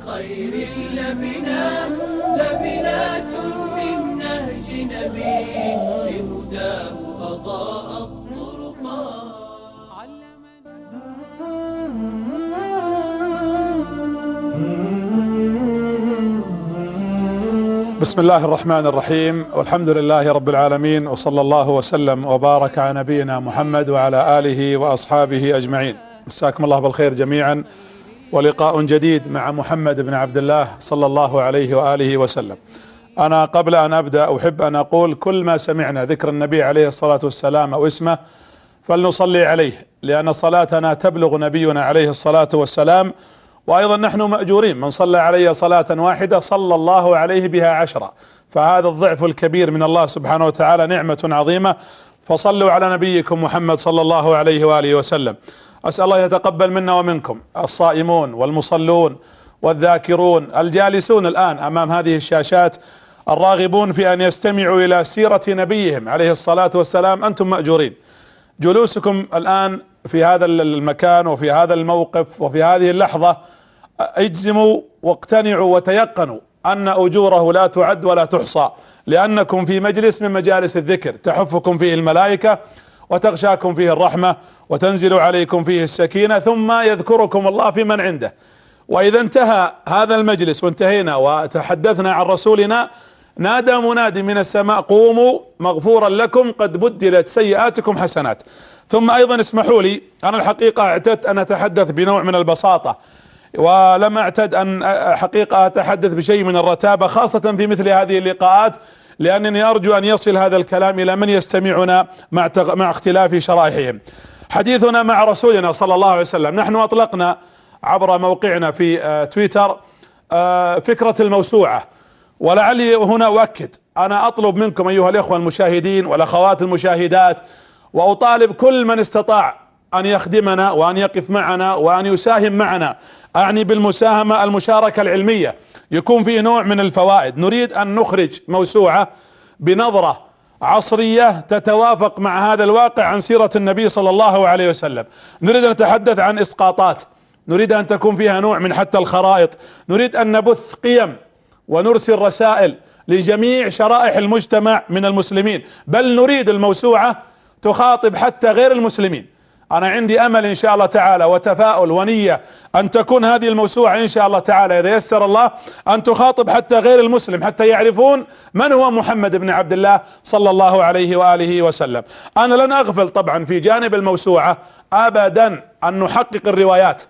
خير اللبنات لبنات من نهج نبي بهداه أضاء الطرقات. بسم الله الرحمن الرحيم، والحمد لله رب العالمين، وصلى الله وسلم وبارك على نبينا محمد وعلى آله وأصحابه أجمعين. مساكم الله بالخير جميعا، ولقاء جديد مع محمد بن عبد الله صلى الله عليه وآله وسلم. أنا قبل أن أبدأ أحب أن أقول كل ما سمعنا ذكر النبي عليه الصلاة والسلام أو اسمه فلنصلي عليه، لأن صلاتنا تبلغ نبينا عليه الصلاة والسلام، وأيضا نحن مأجورين، من صلى علي صلاة واحدة صلى الله عليه بها 10. فهذا الضعف الكبير من الله سبحانه وتعالى نعمة عظيمة، فصلوا على نبيكم محمد صلى الله عليه وآله وسلم. أسأل الله يتقبل منا ومنكم، الصائمون والمصلون والذاكرون، الجالسون الآن أمام هذه الشاشات، الراغبون في أن يستمعوا إلى سيرة نبيهم عليه الصلاة والسلام، أنتم مأجورين. جلوسكم الآن في هذا المكان وفي هذا الموقف وفي هذه اللحظة اجزموا واقتنعوا وتيقنوا أن أجوره لا تعد ولا تحصى، لأنكم في مجلس من مجالس الذكر تحفكم فيه الملائكة وتغشاكم فيه الرحمة وتنزل عليكم فيه السكينة، ثم يذكركم الله في من عنده. وإذا انتهى هذا المجلس وانتهينا وتحدثنا عن رسولنا، نادى منادي من السماء: قوموا مغفورا لكم قد بدلت سيئاتكم حسنات. ثم أيضا اسمحوا لي، أنا الحقيقة اعتدت أن أتحدث بنوع من البساطة، ولم أعتد أن حقيقة أتحدث بشيء من الرتابة، خاصة في مثل هذه اللقاءات، لأنني أرجو أن يصل هذا الكلام إلى من يستمعنا مع اختلاف شرائحهم. حديثنا مع رسولنا صلى الله عليه وسلم، نحن أطلقنا عبر موقعنا في تويتر فكرة الموسوعة، ولعلي هنا أؤكد، أنا أطلب منكم أيها الإخوة المشاهدين والأخوات المشاهدات، وأطالب كل من استطاع أن يخدمنا وأن يقف معنا وأن يساهم معنا، أعني بالمساهمة المشاركة العلمية، يكون فيه نوع من الفوائد. نريد أن نخرج موسوعة بنظرة عصرية تتوافق مع هذا الواقع عن سيرة النبي صلى الله عليه وسلم. نريد أن نتحدث عن إسقاطات، نريد أن تكون فيها نوع من حتى الخرائط، نريد أن نبث قيم ونرسل رسائل لجميع شرائح المجتمع من المسلمين، بل نريد الموسوعة تخاطب حتى غير المسلمين. أنا عندي أمل إن شاء الله تعالى وتفاؤل ونية أن تكون هذه الموسوعة إن شاء الله تعالى إذا يسر الله أن تخاطب حتى غير المسلم، حتى يعرفون من هو محمد بن عبد الله صلى الله عليه وآله وسلم. أنا لن أغفل طبعا في جانب الموسوعة أبدا أن نحقق الروايات،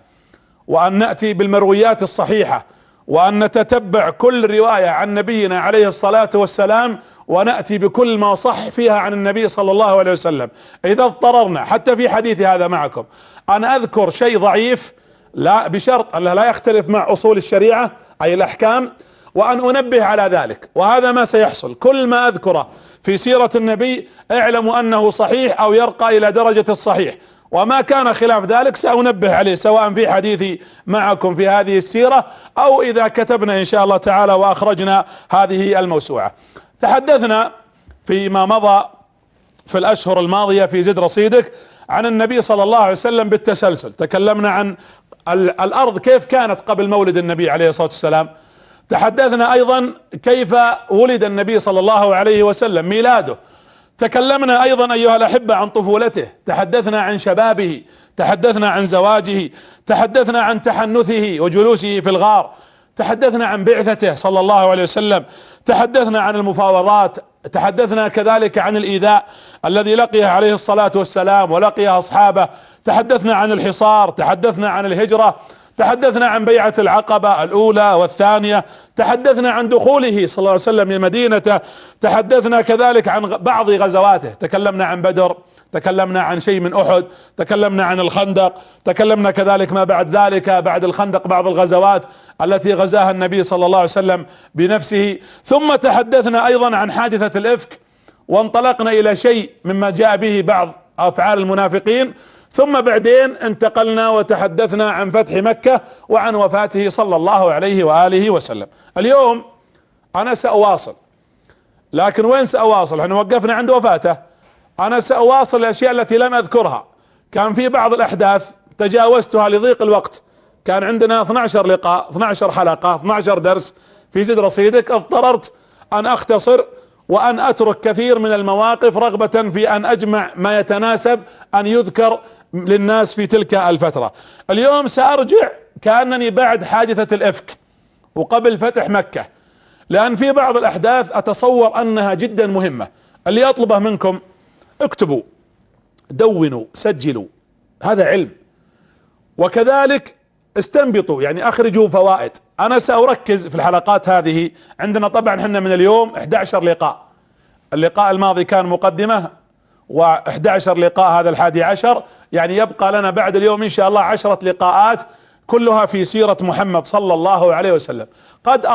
وأن نأتي بالمرويات الصحيحة، وأن نتتبع كل رواية عن نبينا عليه الصلاة والسلام، ونأتي بكل ما صح فيها عن النبي صلى الله عليه وسلم. إذا اضطررنا حتى في حديثي هذا معكم أن أذكر شيء ضعيف، لا بشرط أنه لا يختلف مع أصول الشريعة أي الأحكام، وأن أنبه على ذلك، وهذا ما سيحصل. كل ما أذكره في سيرة النبي اعلموا أنه صحيح أو يرقى إلى درجة الصحيح، وما كان خلاف ذلك سأنبه عليه، سواء في حديثي معكم في هذه السيرة أو إذا كتبنا إن شاء الله تعالى وأخرجنا هذه الموسوعة. تحدثنا فيما مضى في الأشهر الماضية في زد رصيدك عن النبي صلى الله عليه وسلم بالتسلسل. تكلمنا عن الأرض كيف كانت قبل مولد النبي عليه الصلاة والسلام، تحدثنا أيضا كيف ولد النبي صلى الله عليه وسلم، ميلاده. تكلمنا أيضا أيها الأحبة عن طفولته، تحدثنا عن شبابه، تحدثنا عن زواجه، تحدثنا عن تحنثه وجلوسه في الغار، تحدثنا عن بعثته صلى الله عليه وسلم، تحدثنا عن المفاوضات، تحدثنا كذلك عن الإيذاء الذي لقيه عليه الصلاة والسلام ولقيه أصحابه، تحدثنا عن الحصار، تحدثنا عن الهجرة، تحدثنا عن بيعة العقبة الأولى والثانية، تحدثنا عن دخوله صلى الله عليه وسلم لمدينته، تحدثنا كذلك عن بعض غزواته، تكلمنا عن بدر، تكلمنا عن شيء من أحد، تكلمنا عن الخندق، تكلمنا كذلك ما بعد ذلك بعد الخندق بعض الغزوات التي غزاها النبي صلى الله عليه وسلم بنفسه. ثم تحدثنا أيضا عن حادثة الإفك، وانطلقنا إلى شيء مما جاء به بعض أفعال المنافقين، ثم بعدين انتقلنا وتحدثنا عن فتح مكة وعن وفاته صلى الله عليه وآله وسلم. اليوم أنا سأواصل، لكن وين سأواصل؟ احنا وقفنا عند وفاته. أنا سأواصل الأشياء التي لم أذكرها، كان في بعض الأحداث تجاوزتها لضيق الوقت، كان عندنا 12 لقاء، 12 حلقة، 12 درس في زد رصيدك. اضطررت ان اختصر وان اترك كثير من المواقف رغبة في ان اجمع ما يتناسب ان يذكر للناس في تلك الفترة. اليوم سارجع كأنني بعد حادثة الافك وقبل فتح مكة، لان في بعض الاحداث اتصور انها جدا مهمة. اللي اطلبه منكم اكتبوا، دونوا، سجلوا، هذا علم، وكذلك استنبطوا، يعني اخرجوا فوائد. انا ساركز في الحلقات هذه. عندنا طبعا احنا من اليوم 11 لقاء، اللقاء الماضي كان مقدمة و11 لقاء هذا 11، يعني يبقى لنا بعد اليوم ان شاء الله 10 لقاءات كلها في سيرة محمد صلى الله عليه وسلم. قد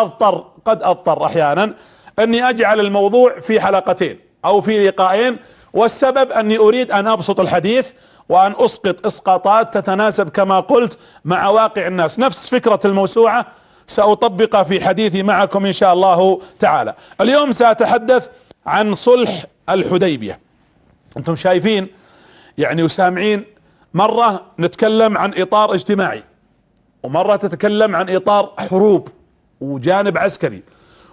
اضطر احيانا اني اجعل الموضوع في حلقتين او في لقاءين، والسبب اني اريد ان ابسط الحديث وان اسقط اسقاطات تتناسب كما قلت مع واقع الناس. نفس فكرة الموسوعة ساطبقها في حديثي معكم ان شاء الله تعالى. اليوم ساتحدث عن صلح الحديبية. انتم شايفين يعني وسامعين، مرة نتكلم عن اطار اجتماعي، ومرة تتكلم عن اطار حروب وجانب عسكري،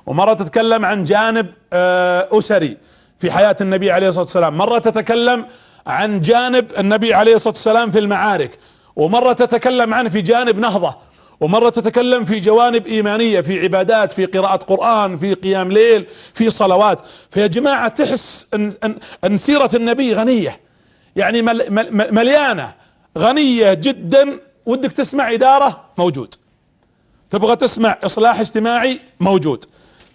ومرة تتكلم عن جانب اسري في حياة النبي عليه الصلاة والسلام، مرة تتكلم عن جانب النبي عليه الصلاة والسلام في المعارك، ومرة تتكلم عنه في جانب نهضة، ومرة تتكلم في جوانب ايمانية، في عبادات، في قراءة قرآن، في قيام ليل، في صلوات. فيا جماعة تحس ان سيرة النبي غنية، يعني مليانة، غنية جدا. ودك تسمع ادارة، موجود. تبغى تسمع اصلاح اجتماعي، موجود.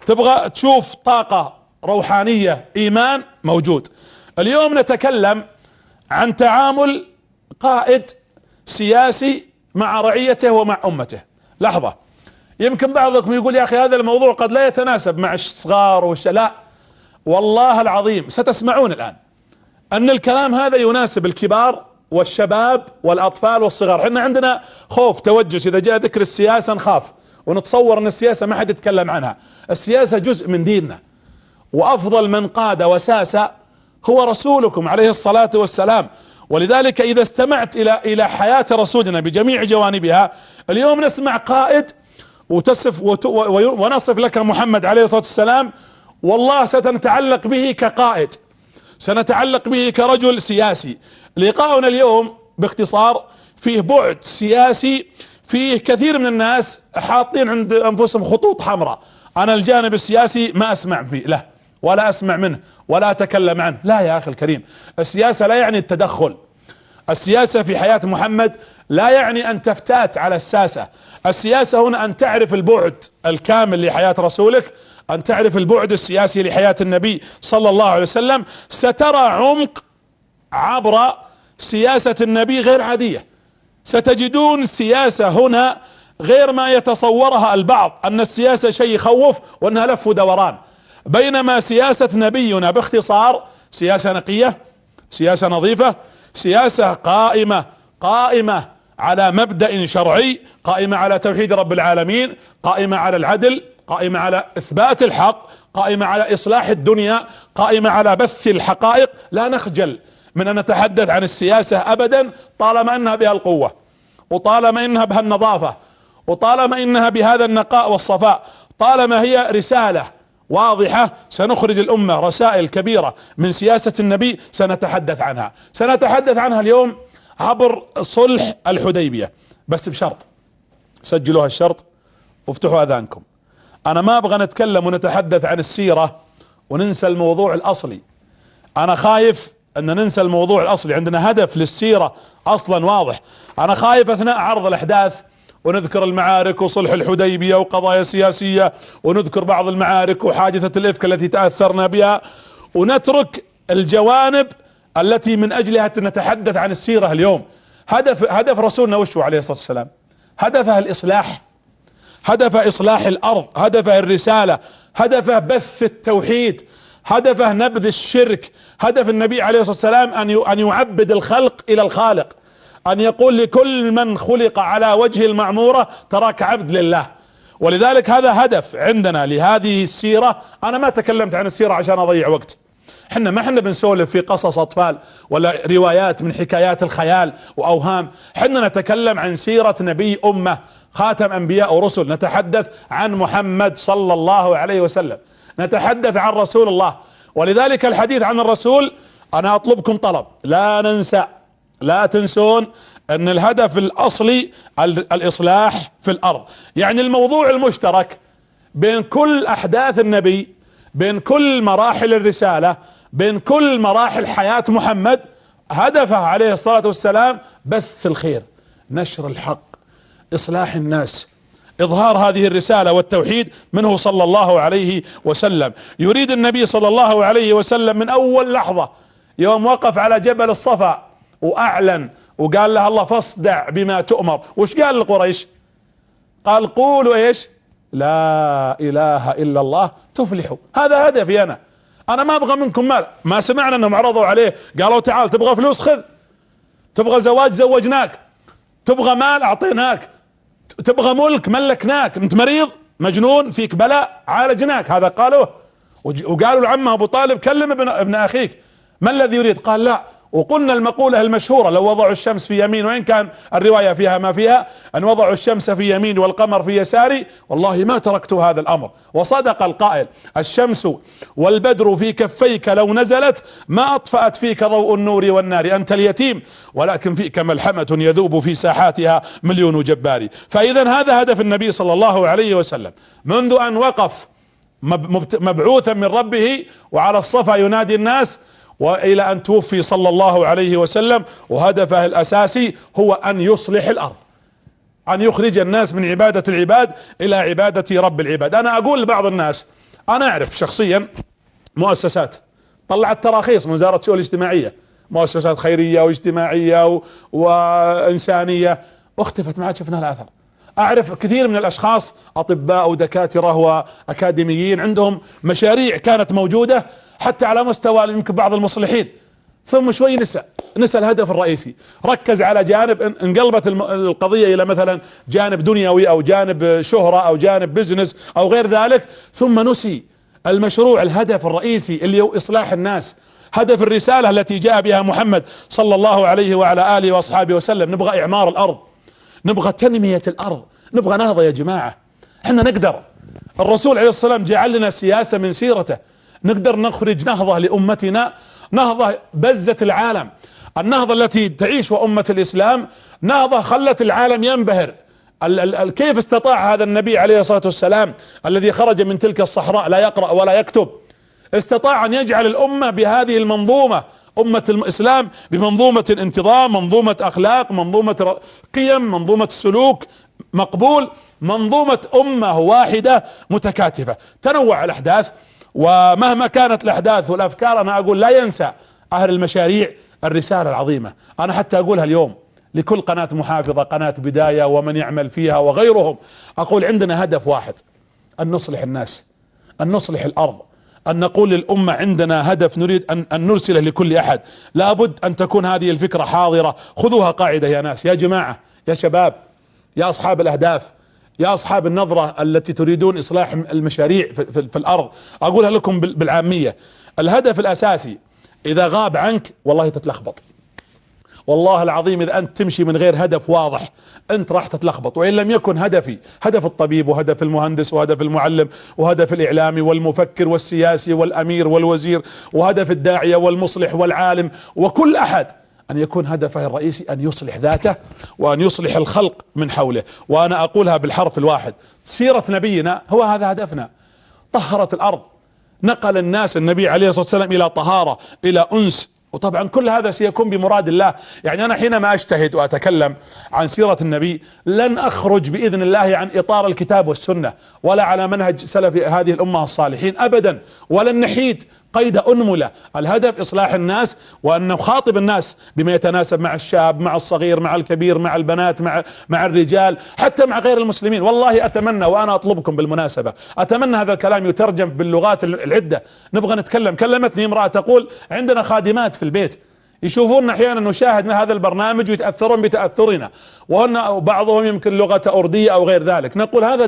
تبغى تشوف طاقة روحانية، ايمان، موجود. اليوم نتكلم عن تعامل قائد سياسي مع رعيته ومع امته. لحظة، يمكن بعضكم يقول يا اخي هذا الموضوع قد لا يتناسب مع الصغار لا، والله العظيم ستسمعون الان ان الكلام هذا يناسب الكبار والشباب والاطفال والصغار. احنا عندنا خوف، توجس، اذا جاء ذكر السياسة نخاف ونتصور ان السياسة ما حد يتكلم عنها. السياسة جزء من ديننا، وافضل من قاد وساس هو رسولكم عليه الصلاة والسلام. ولذلك اذا استمعت الى حياة رسولنا بجميع جوانبها، اليوم نسمع قائد ونصف لك محمد عليه الصلاة والسلام، والله سنتعلق به كقائد، سنتعلق به كرجل سياسي. لقاؤنا اليوم باختصار فيه بعد سياسي، فيه كثير من الناس حاطين عند انفسهم خطوط حمراء. انا الجانب السياسي ما اسمع فيه له، ولا اسمع منه، ولا اتكلم عنه. لا يا اخي الكريم، السياسة لا يعني التدخل. السياسة في حياة محمد لا يعني ان تفتات على الساسة. السياسة هنا ان تعرف البعد الكامل لحياة رسولك، ان تعرف البعد السياسي لحياة النبي صلى الله عليه وسلم. سترى عمق عبر سياسة النبي غير عادية. ستجدون السياسة هنا غير ما يتصورها البعض، ان السياسة شيء يخوف وانها لف ودوران، بينما سياسة نبينا باختصار سياسة نقية، سياسة نظيفة، سياسة قائمة على مبدأ شرعي، قائمة على توحيد رب العالمين، قائمة على العدل، قائمة على اثبات الحق، قائمة على اصلاح الدنيا، قائمة على بث الحقائق. لا نخجل من ان نتحدث عن السياسة ابدا، طالما انها بها القوة، وطالما انها بها النظافة، وطالما انها بهذا النقاء والصفاء، طالما هي رسالة واضحة سنخرج الامة رسائل كبيرة من سياسة النبي سنتحدث عنها اليوم عبر صلح الحديبية. بس بشرط، سجلوا هالشرط وافتحوا اذانكم. انا ما ابغى نتكلم ونتحدث عن السيرة وننسى الموضوع الاصلي. انا خايف ان ننسى الموضوع الاصلي. عندنا هدف للسيرة اصلا واضح. انا خايف اثناء عرض الاحداث ونذكر المعارك وصلح الحديبية وقضايا سياسية، ونذكر بعض المعارك وحادثة الإفك التي تأثرنا بها، ونترك الجوانب التي من أجلها نتحدث عن السيرة اليوم. هدف رسولنا وشو عليه الصلاة والسلام؟ هدفه الإصلاح، هدفه إصلاح الأرض، هدفه الرسالة، هدفه بث التوحيد، هدفه نبذ الشرك. هدف النبي عليه الصلاة والسلام أن يعبد الخلق إلى الخالق، ان يقول لكل من خلق على وجه المعمورة تراك عبد لله. ولذلك هذا هدف عندنا لهذه السيرة. انا ما تكلمت عن السيرة عشان اضيع وقت، احنا بنسولف في قصص اطفال ولا روايات من حكايات الخيال واوهام. احنا نتكلم عن سيرة نبي امة، خاتم انبياء ورسل. نتحدث عن محمد صلى الله عليه وسلم، نتحدث عن رسول الله. ولذلك الحديث عن الرسول، انا اطلبكم طلب، لا ننسى، لا تنسون ان الهدف الاصلي الاصلاح في الارض. يعني الموضوع المشترك بين كل احداث النبي، بين كل مراحل الرسالة، بين كل مراحل حياة محمد، هدفه عليه الصلاة والسلام بث الخير، نشر الحق، اصلاح الناس، اظهار هذه الرسالة والتوحيد منه صلى الله عليه وسلم. يريد النبي صلى الله عليه وسلم من اول لحظة يوم وقف على جبل الصفا واعلن وقال له الله فاصدع بما تؤمر. وش قال لقريش؟ قال قولوا ايش؟ لا اله الا الله تفلحوا. هذا هدفي انا ما ابغى منكم مال. ما سمعنا انهم عرضوا عليه قالوا تعال تبغى فلوس خذ، تبغى زواج زوجناك، تبغى مال اعطيناك، تبغى ملك ملكناك، انت مريض مجنون فيك بلاء عالجناك. هذا قالوه. وقالوا لعمه ابو طالب كلم ابن اخيك، ما الذي يريد؟ قال لا. وقلنا المقولة المشهورة لو وضعوا الشمس في يمين، وإن كان الرواية فيها ما فيها، أن وضعوا الشمس في يمين والقمر في يساري والله ما تركت هذا الأمر. وصدق القائل الشمس والبدر في كفيك لو نزلت ما أطفأت فيك ضوء النور والنار. أنت اليتيم ولكن فيك ملحمة يذوب في ساحاتها مليون جبار. فإذا هذا هدف النبي صلى الله عليه وسلم منذ أن وقف مبعوثا من ربه وعلى الصفا ينادي الناس والى ان توفي صلى الله عليه وسلم. وهدفه الاساسي هو ان يصلح الارض، ان يخرج الناس من عبادة العباد الى عبادة رب العباد. انا اقول لبعض الناس، انا اعرف شخصيا مؤسسات طلعت تراخيص من وزارة الشؤون الاجتماعية، مؤسسات خيرية واجتماعية وانسانية، واختفت، ما عاد شفنا لها اثر. اعرف كثير من الاشخاص اطباء ودكاترة واكاديميين عندهم مشاريع كانت موجودة حتى على مستوى يمكن بعض المصلحين، ثم شوي نسى الهدف الرئيسي، ركز على جانب، انقلبت القضية الى مثلا جانب دنيوي او جانب شهرة او جانب بزنس او غير ذلك، ثم نسي المشروع، الهدف الرئيسي اللي هو اصلاح الناس، هدف الرسالة التي جاء بها محمد صلى الله عليه وعلى آله واصحابه وسلم. نبغى اعمار الارض، نبغى تنمية الارض، نبغى نهضة يا جماعة. احنا نقدر، الرسول عليه الصلاة والسلام جعل لنا سياسة من سيرته، نقدر نخرج نهضة لأمتنا، نهضة بزت العالم، النهضة التي تعيش وأمة الإسلام نهضة خلت العالم ينبهر. كيف استطاع هذا النبي عليه الصلاة والسلام الذي خرج من تلك الصحراء لا يقرأ ولا يكتب، استطاع أن يجعل الأمة بهذه المنظومة، أمة الإسلام بمنظومة انتظام، منظومة أخلاق، منظومة قيم، منظومة سلوك مقبول، منظومة أمة واحدة متكاتفة. تنوع الأحداث، ومهما كانت الأحداث والأفكار أنا أقول لا ينسى أهل المشاريع الرسالة العظيمة. أنا حتى أقولها اليوم لكل قناة محافظة، قناة بداية ومن يعمل فيها وغيرهم، أقول عندنا هدف واحد، أن نصلح الناس، أن نصلح الأرض، أن نقول للأمة عندنا هدف نريد أن نرسله لكل أحد. لابد أن تكون هذه الفكرة حاضرة. خذوها قاعدة يا ناس، يا جماعة، يا شباب، يا أصحاب الأهداف، يا أصحاب النظرة التي تريدون إصلاح المشاريع في الأرض، أقولها لكم بالعامية. الهدف الأساسي إذا غاب عنك والله تتلخبط، والله العظيم إذا أنت تمشي من غير هدف واضح أنت راح تتلخبط. وإن لم يكن هدفي هدف الطبيب وهدف المهندس وهدف المعلم وهدف الإعلامي والمفكر والسياسي والأمير والوزير وهدف الداعية والمصلح والعالم وكل أحد، أن يكون هدفه الرئيسي أن يصلح ذاته وأن يصلح الخلق من حوله. وأنا أقولها بالحرف الواحد، سيرة نبينا هو هذا هدفنا. طهرت الأرض، نقل الناس النبي عليه الصلاة والسلام إلى طهارة، إلى أنس، وطبعا كل هذا سيكون بمراد الله. يعني أنا حينما أجتهد وأتكلم عن سيرة النبي لن أخرج بإذن الله عن إطار الكتاب والسنة ولا على منهج سلف هذه الأمة الصالحين أبدا، ولن نحيد قيد أنملة. الهدف إصلاح الناس، وأن نخاطب الناس بما يتناسب مع الشاب، مع الصغير، مع الكبير، مع البنات، مع الرجال، حتى مع غير المسلمين. والله أتمنى، وأنا أطلبكم بالمناسبة، أتمنى هذا الكلام يترجم باللغات العدة. نبغى نتكلم. كلمتني امرأة تقول عندنا خادمات في البيت يشوفون احيانا نشاهد هذا البرنامج ويتاثرون بتاثرنا، وهن بعضهم يمكن لغة اردية او غير ذلك. نقول هذا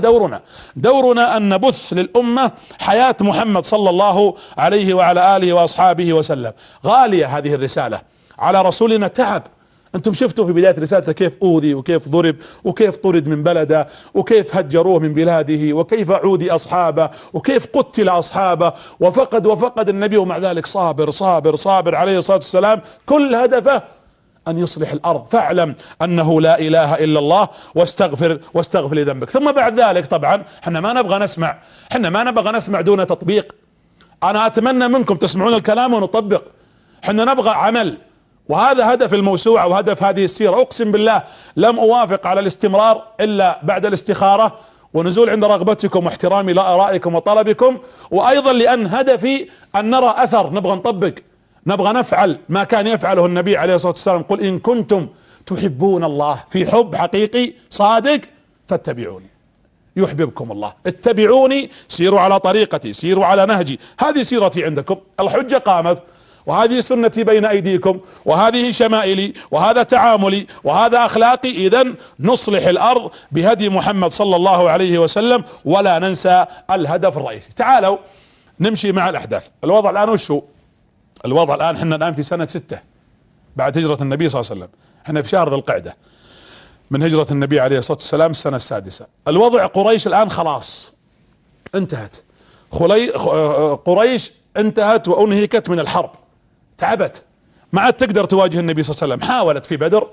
دورنا ان نبث للامة حياة محمد صلى الله عليه وعلى اله واصحابه وسلم. غالية هذه الرسالة، على رسولنا تعب. انتم شفتوا في بداية رسالته كيف اوذي وكيف ضرب وكيف طرد من بلده وكيف هجروه من بلاده وكيف عودي اصحابه وكيف قتل اصحابه وفقد النبي، ومع ذلك صابر عليه الصلاة والسلام. كل هدفه ان يصلح الارض. فاعلم انه لا اله الا الله واستغفر لذنبك. ثم بعد ذلك طبعا احنا ما نبغى نسمع دون تطبيق. انا اتمنى منكم تسمعون الكلام ونطبق. احنا نبغى عمل، وهذا هدف الموسوعة وهدف هذه السيرة. اقسم بالله لم اوافق على الاستمرار الا بعد الاستخارة ونزول عند رغبتكم واحترامي لآرائكم وطلبكم، وايضا لان هدفي ان نرى اثر. نبغى نطبق، نبغى نفعل ما كان يفعله النبي عليه الصلاة والسلام. قل ان كنتم تحبون الله، في حب حقيقي صادق، فاتبعوني يحببكم الله. اتبعوني، سيروا على طريقتي، سيروا على نهجي. هذه سيرتي عندكم، الحجة قامت، وهذه سنتي بين ايديكم، وهذه شمائلي، وهذا تعاملي، وهذا اخلاقي. اذا نصلح الارض بهدي محمد صلى الله عليه وسلم، ولا ننسى الهدف الرئيسي. تعالوا نمشي مع الاحداث. الوضع الان وشو؟ الوضع الان احنا الان في سنة 6 بعد هجرة النبي صلى الله عليه وسلم. احنا في شهر ذي القعدة من هجرة النبي عليه الصلاة والسلام، السنة السادسة. الوضع قريش الان خلاص انتهت. قريش انتهت وانهكت من الحرب، تعبت، ما عاد تقدر تواجه النبي صلى الله عليه وسلم. حاولت في بدر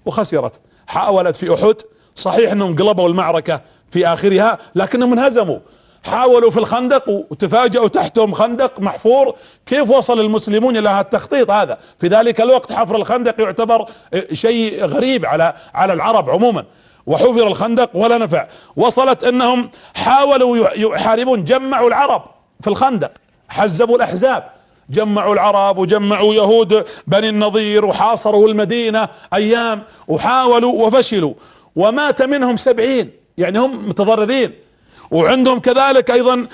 وخسرت، حاولت في احد، صحيح انهم قلبوا المعركة في اخرها لكنهم انهزموا. حاولوا في الخندق وتفاجئوا تحتهم خندق محفور. كيف وصل المسلمون الى التخطيط هذا؟ في ذلك الوقت حفر الخندق يعتبر شيء غريب على العرب عموما، وحفر الخندق ولا نفع. وصلت انهم حاولوا يحاربون، جمعوا العرب في الخندق، حزبوا الاحزاب، جمعوا العرب وجمعوا يهود بني النضير وحاصروا المدينة ايام، وحاولوا وفشلوا، ومات منهم 70، يعني هم متضررين. وعندهم كذلك ايضا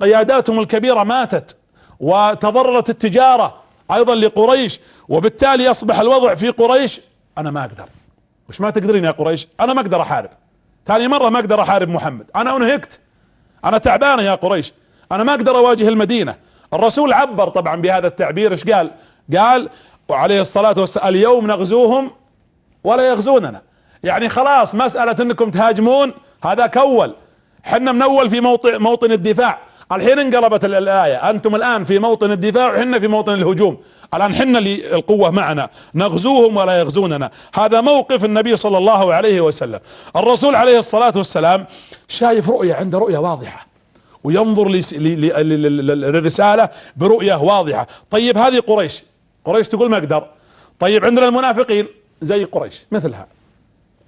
قياداتهم الكبيرة ماتت، وتضررت التجارة ايضا لقريش. وبالتالي اصبح الوضع في قريش، انا ما اقدر. وش ما تقدرين يا قريش؟ انا ما اقدر احارب، ثاني مرة ما اقدر احارب محمد، انا انهكت، انا تعبانة يا قريش، انا ما اقدر اواجه المدينة. الرسول عبر طبعا بهذا التعبير. ايش قال عليه الصلاة والسلام؟ اليوم نغزوهم ولا يغزوننا. يعني خلاص مسألة انكم تهاجمون هذا كول، حنا منول في موطن الدفاع. الحين انقلبت الآية، انتم الان في موطن الدفاع وحنا في موطن الهجوم. الان حنا اللي القوة معنا، نغزوهم ولا يغزوننا. هذا موقف النبي صلى الله عليه وسلم. الرسول عليه الصلاة والسلام شايف رؤية، عنده رؤية واضحة، وينظر للرسالة برؤية واضحة. طيب هذه قريش تقول ما اقدر. طيب عندنا المنافقين زي قريش مثلها،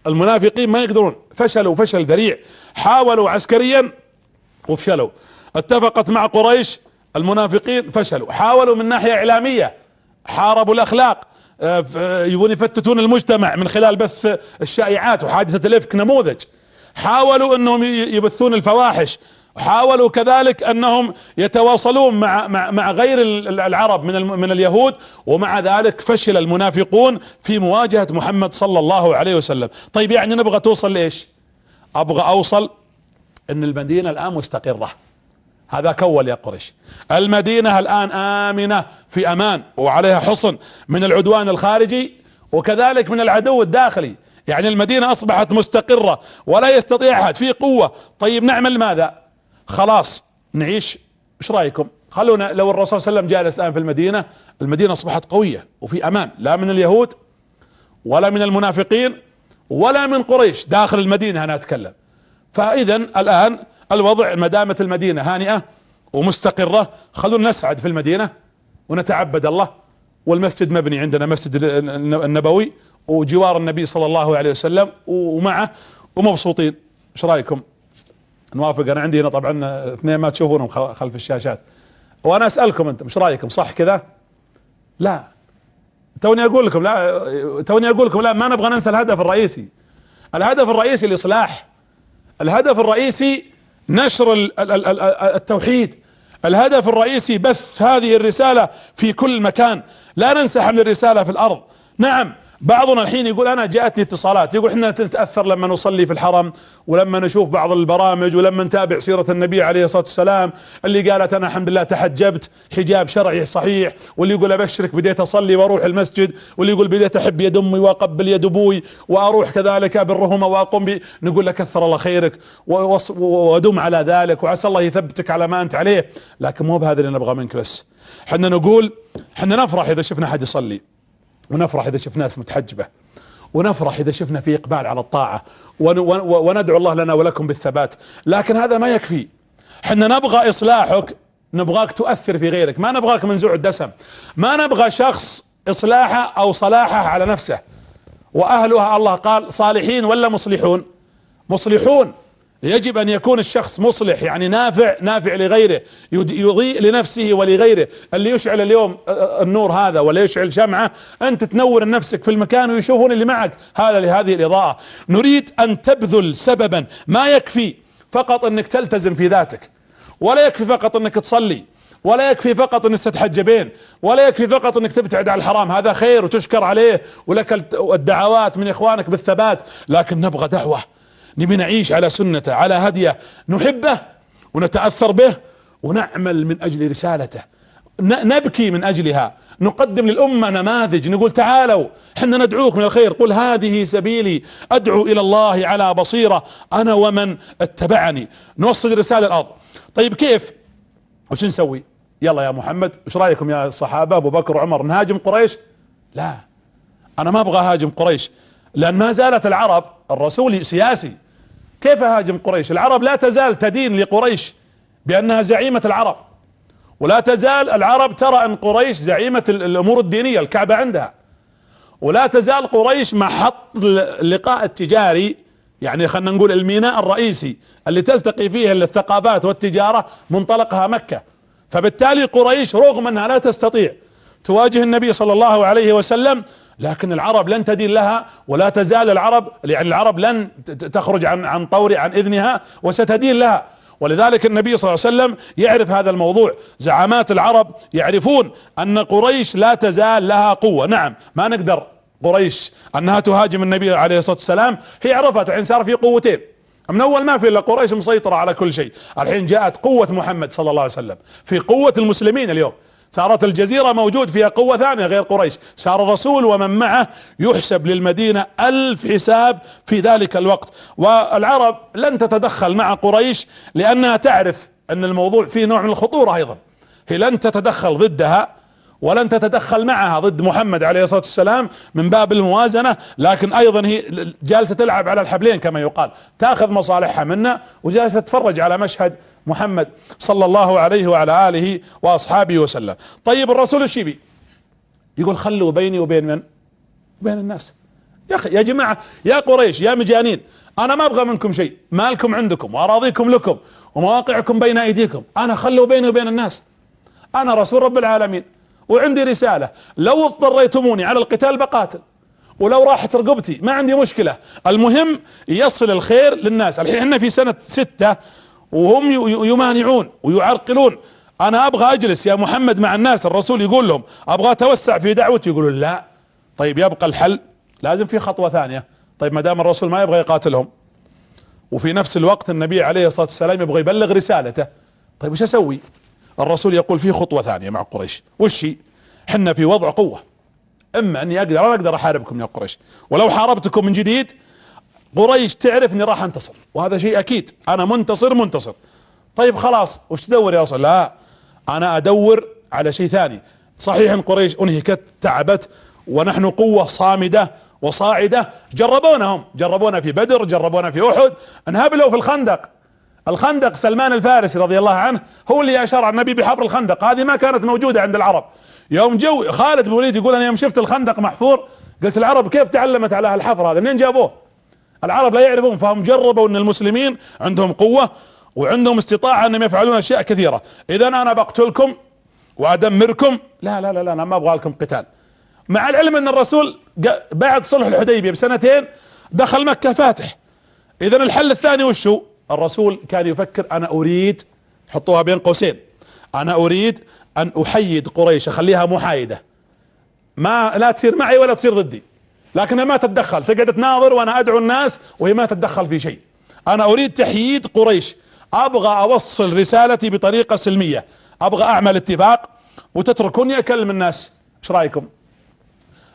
المنافقين ما يقدرون، فشلوا فشل ذريع، حاولوا عسكريا وفشلوا. اتفقت مع قريش، المنافقين فشلوا. حاولوا من ناحية اعلامية، حاربوا الاخلاق، يبون يفتتون المجتمع من خلال بث الشائعات، وحادثة الافك نموذج. حاولوا انهم يبثون الفواحش، حاولوا كذلك انهم يتواصلون مع غير العرب من اليهود، ومع ذلك فشل المنافقون في مواجهة محمد صلى الله عليه وسلم. طيب يعني نبغى توصل لايش؟ ابغى اوصل ان المدينة الان مستقرة. هذا كول يا قريش. المدينة الان امنة في امان، وعليها حصن من العدوان الخارجي وكذلك من العدو الداخلي. يعني المدينة اصبحت مستقرة ولا يستطيع احد، في قوة. طيب نعمل ماذا؟ خلاص نعيش. ايش رايكم؟ خلونا لو الرسول صلى الله عليه وسلم جالس الان في المدينة اصبحت قوية وفي امان، لا من اليهود ولا من المنافقين ولا من قريش داخل المدينة. انا اتكلم. فاذا الان الوضع ما دامت المدينة هانئة ومستقرة، خلونا نسعد في المدينة ونتعبد الله، والمسجد مبني عندنا، مسجد النبوي وجوار النبي صلى الله عليه وسلم ومعه، ومبسوطين. ايش رايكم؟ نوافق؟ انا عندي هنا طبعا اثنين ما تشوفونهم خلف الشاشات، وانا اسالكم انتم ايش رايكم؟ صح كذا؟ لا، توني اقول لكم لا، ما نبغى ننسى الهدف الرئيسي. الهدف الرئيسي الاصلاح، الهدف الرئيسي نشر التوحيد، الهدف الرئيسي بث هذه الرسالة في كل مكان، لا ننسى حمل الرسالة في الارض. نعم بعضنا الحين يقول انا جاءتني اتصالات، يقول احنا نتأثر لما نصلي في الحرم، ولما نشوف بعض البرامج، ولما نتابع سيرة النبي عليه الصلاة والسلام اللي قالت انا الحمد لله تحجبت حجاب شرعي صحيح، واللي يقول ابشرك بديت اصلي واروح المسجد، واللي يقول بديت احب يد امي واقبل يد ابوي واروح كذلك برهما واقوم نقول لك كثر الله خيرك ودم على ذلك، وعسى الله يثبتك على ما انت عليه. لكن مو بهذا اللي نبغى منك بس. احنا نقول احنا نفرح اذا شفنا حد يصلي، ونفرح اذا شفنا ناس متحجبة، ونفرح اذا شفنا في اقبال على الطاعة، وندعو الله لنا ولكم بالثبات. لكن هذا ما يكفي. احنا نبغى اصلاحك، نبغاك تؤثر في غيرك، ما نبغاك منزوع الدسم، ما نبغى شخص اصلاحه او صلاحه على نفسه. واهلها الله قال صالحين ولا مصلحون؟ مصلحون. يجب ان يكون الشخص مصلح، يعني نافع لغيره، يضيء لنفسه ولغيره. اللي يشعل اليوم النور هذا ولا يشعل شمعة، انت تنور نفسك في المكان ويشوفون اللي معك، هذا لهذه الاضاءة. نريد ان تبذل سببا، ما يكفي فقط انك تلتزم في ذاتك، ولا يكفي فقط انك تصلي، ولا يكفي فقط انك تتحجبين، ولا يكفي فقط انك تبتعد عن الحرام، هذا خير وتشكر عليه ولك الدعوات من اخوانك بالثبات. لكن نبغى دعوة، نبي نعيش على سنته، على هديه، نحبه ونتأثر به ونعمل من اجل رسالته، نبكي من اجلها، نقدم للامة نماذج، نقول تعالوا حنا ندعوك من الخير، قل هذه سبيلي ادعو الى الله على بصيرة انا ومن اتبعني. نوصل الرسالة الارض. طيب كيف؟ وش نسوي؟ يلا يا محمد وش رايكم يا الصحابة ابو بكر وعمر نهاجم قريش؟ لا، انا ما ابغى هاجم قريش، لان ما زالت العرب، الرسول سياسي، كيف هاجم قريش؟ العرب لا تزال تدين لقريش بانها زعيمة العرب، ولا تزال العرب ترى ان قريش زعيمة الامور الدينية، الكعبة عندها، ولا تزال قريش محط اللقاء التجاري، يعني خلنا نقول الميناء الرئيسي اللي تلتقي فيه الثقافات والتجارة منطلقها مكة. فبالتالي قريش رغم انها لا تستطيع تواجه النبي صلى الله عليه وسلم، لكن العرب لن تدين لها، ولا تزال العرب، يعني العرب لن تخرج عن طور عن اذنها وستدين لها. ولذلك النبي صلى الله عليه وسلم يعرف هذا الموضوع، زعامات العرب يعرفون ان قريش لا تزال لها قوة. نعم ما نقدر قريش انها تهاجم النبي عليه الصلاة والسلام، هي عرفت الحين صار في قوتين، من اول ما في الا قريش مسيطرة على كل شيء، الحين جاءت قوة محمد صلى الله عليه وسلم، في قوة المسلمين اليوم، صارت الجزيرة موجود فيها قوة ثانية غير قريش، صار الرسول ومن معه يحسب للمدينة 1000 حساب في ذلك الوقت. والعرب لن تتدخل مع قريش لأنها تعرف أن الموضوع فيه نوع من الخطورة أيضا، هي لن تتدخل ضدها ولن تتدخل معها ضد محمد عليه الصلاة والسلام من باب الموازنة، لكن أيضا هي جالسة تلعب على الحبلين كما يقال، تأخذ مصالحها منا وجالسة تتفرج على مشهد محمد صلى الله عليه وعلى آله وأصحابه وسلم. طيب الرسول ايش يبي؟ يقول خلوا بيني وبين من؟ بين الناس. يا أخي يا جماعة يا قريش يا مجانين، أنا ما أبغى منكم شيء، مالكم عندكم وأراضيكم لكم ومواقعكم بين أيديكم، أنا خلوا بيني وبين الناس، أنا رسول رب العالمين وعندي رسالة، لو اضطريتموني على القتال بقاتل، ولو راحت رقبتي ما عندي مشكلة، المهم يصل الخير للناس. الحين احنا في سنة 6 وهم يمانعون ويعرقلون، انا ابغى اجلس يا محمد مع الناس، الرسول يقول لهم ابغى اتوسع في دعوتي، يقولون لا. طيب يبقى الحل، لازم في خطوة ثانية. طيب ما دام الرسول ما يبغى يقاتلهم وفي نفس الوقت النبي عليه الصلاة والسلام يبغى يبلغ رسالته، طيب وش اسوي؟ الرسول يقول في خطوة ثانية مع قريش، وش هي؟ حنا في وضع قوة، اما اني اقدر احاربكم يا قريش، ولو حاربتكم من جديد قريش تعرف اني راح انتصر، وهذا شيء اكيد، انا منتصر. طيب خلاص وش تدور يا رسول؟ لا انا ادور على شيء ثاني. صحيح ان قريش انهكت تعبت ونحن قوة صامدة وصاعدة، جربونا في بدر، جربونا في احد، انهبلوا في الخندق سلمان الفارسي رضي الله عنه هو اللي اشار على النبي بحفر الخندق، هذه ما كانت موجودة عند العرب. يوم جو خالد بن الوليد يقول انا يوم شفت الخندق محفور قلت العرب كيف تعلمت على هالحفر هذا؟ منين جابوه؟ العرب لا يعرفون، فهم جربوا ان المسلمين عندهم قوة وعندهم استطاعة انهم يفعلون اشياء كثيرة. اذا انا بقتلكم وادمركم، لا لا لا لا انا ما ابغى لكم قتال. مع العلم ان الرسول بعد صلح الحديبية ب2 دخل مكة فاتح. اذا الحل الثاني وشو؟ الرسول كان يفكر انا اريد، حطوها بين قوسين، انا اريد ان احيد قريش، اخليها محايدة، ما لا تصير معي ولا تصير ضدي، لكنها ما تتدخل، تقعد تناظر وانا ادعو الناس وهي ما تتدخل في شيء. انا اريد تحييد قريش، ابغى اوصل رسالتي بطريقة سلمية، ابغى اعمل اتفاق وتتركوني اكلم الناس. ايش رايكم؟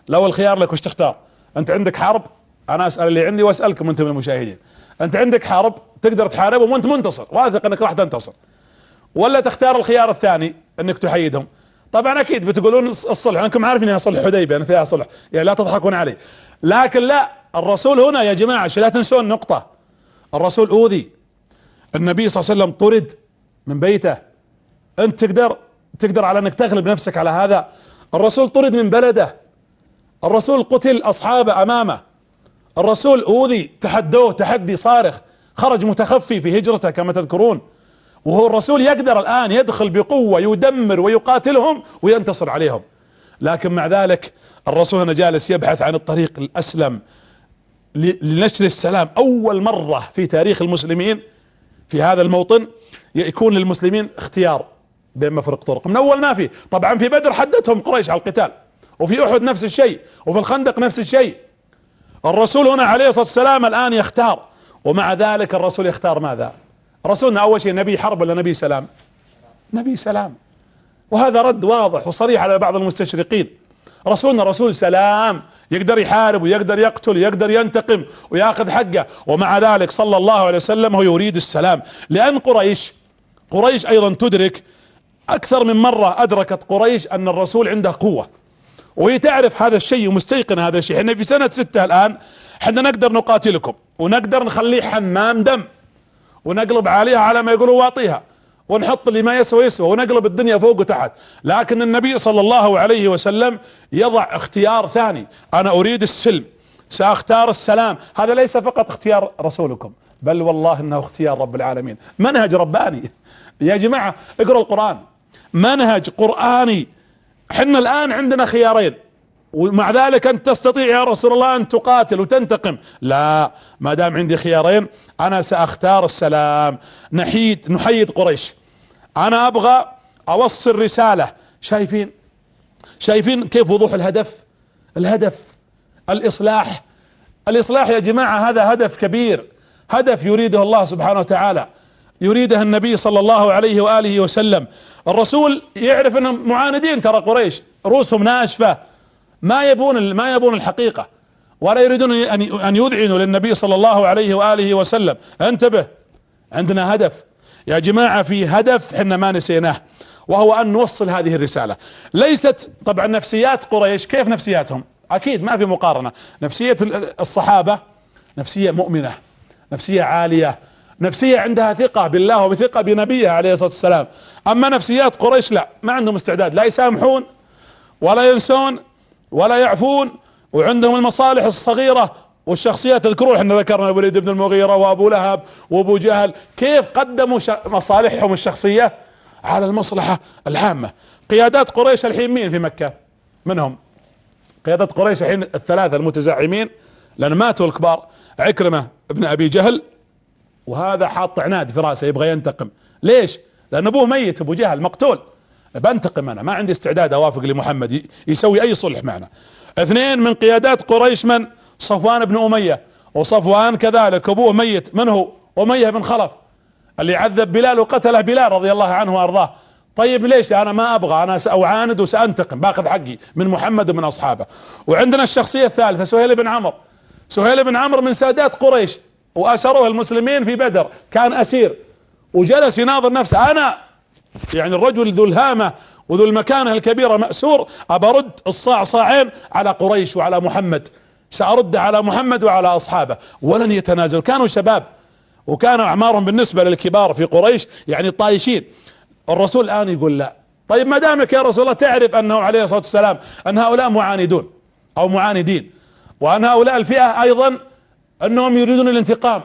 لو الخيار لك وش تختار؟ انت عندك حرب، انا اسال اللي عندي واسالكم انتم المشاهدين، انت عندك حرب تقدر تحاربهم وانت منتصر واثق انك راح تنتصر، ولا تختار الخيار الثاني انك تحيدهم؟ طبعا اكيد بتقولون الصلح، انكم عارفين انها صلح حديبيه، انا فيها صلح، يعني لا تضحكون علي. لكن لا، الرسول هنا يا جماعه لا تنسون نقطه، الرسول اوذي، النبي صلى الله عليه وسلم طرد من بيته، انت تقدر على انك تغلب نفسك على هذا؟ الرسول طرد من بلده، الرسول قتل اصحابه امامه، الرسول اوذي، تحدوه تحدي صارخ، خرج متخفي في هجرته كما تذكرون، وهو الرسول يقدر الان يدخل بقوة يدمر ويقاتلهم وينتصر عليهم، لكن مع ذلك الرسول هنا جالس يبحث عن الطريق الاسلم لنشر السلام. اول مرة في تاريخ المسلمين في هذا الموطن يكون للمسلمين اختيار بين مفرق طرق، من اول ما في. طبعا في بدر حدتهم قريش على القتال، وفي احد نفس الشيء، وفي الخندق نفس الشيء. الرسول هنا عليه الصلاة والسلام الان يختار، ومع ذلك الرسول يختار ماذا؟ رسولنا اول شيء نبي حرب ولا نبي سلام؟ نبي سلام، وهذا رد واضح وصريح على بعض المستشرقين. رسولنا رسول سلام، يقدر يحارب ويقدر يقتل ويقدر ينتقم وياخذ حقه، ومع ذلك صلى الله عليه وسلم هو يريد السلام. لان قريش ايضا تدرك، اكثر من مرة ادركت قريش ان الرسول عنده قوة، وهي تعرف هذا الشيء ومستيقنة هذا الشيء. احنا في سنة 6 الان، احنا نقدر نقاتلكم ونقدر نخليه حمام دم ونقلب عليها على ما يقولوا واطيها، ونحط اللي ما يسوى يسوى، ونقلب الدنيا فوق وتحت. لكن النبي صلى الله عليه وسلم يضع اختيار ثاني، انا اريد السلم، ساختار السلام. هذا ليس فقط اختيار رسولكم، بل والله انه اختيار رب العالمين، منهج رباني يا جماعة. اقرأوا القرآن، منهج قرآني. حنا الان عندنا خيارين، ومع ذلك انت تستطيع يا رسول الله ان تقاتل وتنتقم. لا، ما دام عندي خيارين انا ساختار السلام. نحيد قريش، انا ابغى اوصل رسالة. شايفين كيف وضوح الهدف الاصلاح يا جماعة. هذا هدف كبير، هدف يريده الله سبحانه وتعالى، يريده النبي صلى الله عليه وآله وسلم. الرسول يعرف انهم معاندين، ترى قريش رؤوسهم ناشفة، ما يبون الحقيقة، ولا يريدون ان يذعنوا للنبي صلى الله عليه وآله وسلم. انتبه، عندنا هدف يا جماعة، في هدف حنا ما نسيناه، وهو ان نوصل هذه الرسالة. ليست طبعا نفسيات قريش، كيف نفسياتهم؟ اكيد ما في مقارنة. نفسية الصحابة نفسية مؤمنة، نفسية عالية، نفسية عندها ثقة بالله وبثقة بنبيه عليه الصلاة والسلام. اما نفسيات قريش لا، ما عندهم استعداد، لا يسامحون ولا ينسون ولا يعفون، وعندهم المصالح الصغيرة والشخصيات. تذكرون احنا ذكرنا الوليد بن المغيرة وابو لهب وابو جهل، كيف قدموا مصالحهم الشخصية على المصلحة العامة. قيادات قريش الحين مين في مكة؟ منهم قيادات قريش الحين الثلاثة المتزعمين، لأن ماتوا الكبار، عكرمة ابن ابي جهل، وهذا حاط عناد في راسه يبغى ينتقم. ليش؟ لأن ابوه ميت، ابو جهل مقتول، بنتقم، انا ما عندي استعداد اوافق لمحمد يسوي اي صلح معنا. 2 من قيادات قريش من؟ صفوان بن امية، وصفوان كذلك ابوه ميت، من هو؟ امية بن خلف اللي عذب بلال وقتله بلال رضي الله عنه وارضاه. طيب ليش؟ انا ما ابغى، انا ساعاند وسانتقم، باخذ حقي من محمد ومن اصحابه. وعندنا الشخصية الثالثة سهيل بن عمرو من سادات قريش، واسروه المسلمين في بدر، كان اسير وجلس يناظر نفسه، انا يعني الرجل ذو الهامة وذو المكانة الكبيرة مأسور، أبرد الصاع صاعين على قريش وعلى محمد، سأرد على محمد وعلى أصحابه. ولن يتنازل، كانوا شباب وكانوا أعمارهم بالنسبة للكبار في قريش يعني طايشين. الرسول الآن يقول لا. طيب ما دامك يا رسول الله تعرف أنه عليه الصلاة والسلام أن هؤلاء معاندون أو معاندين، وأن هؤلاء الفئة أيضا أنهم يريدون الانتقام،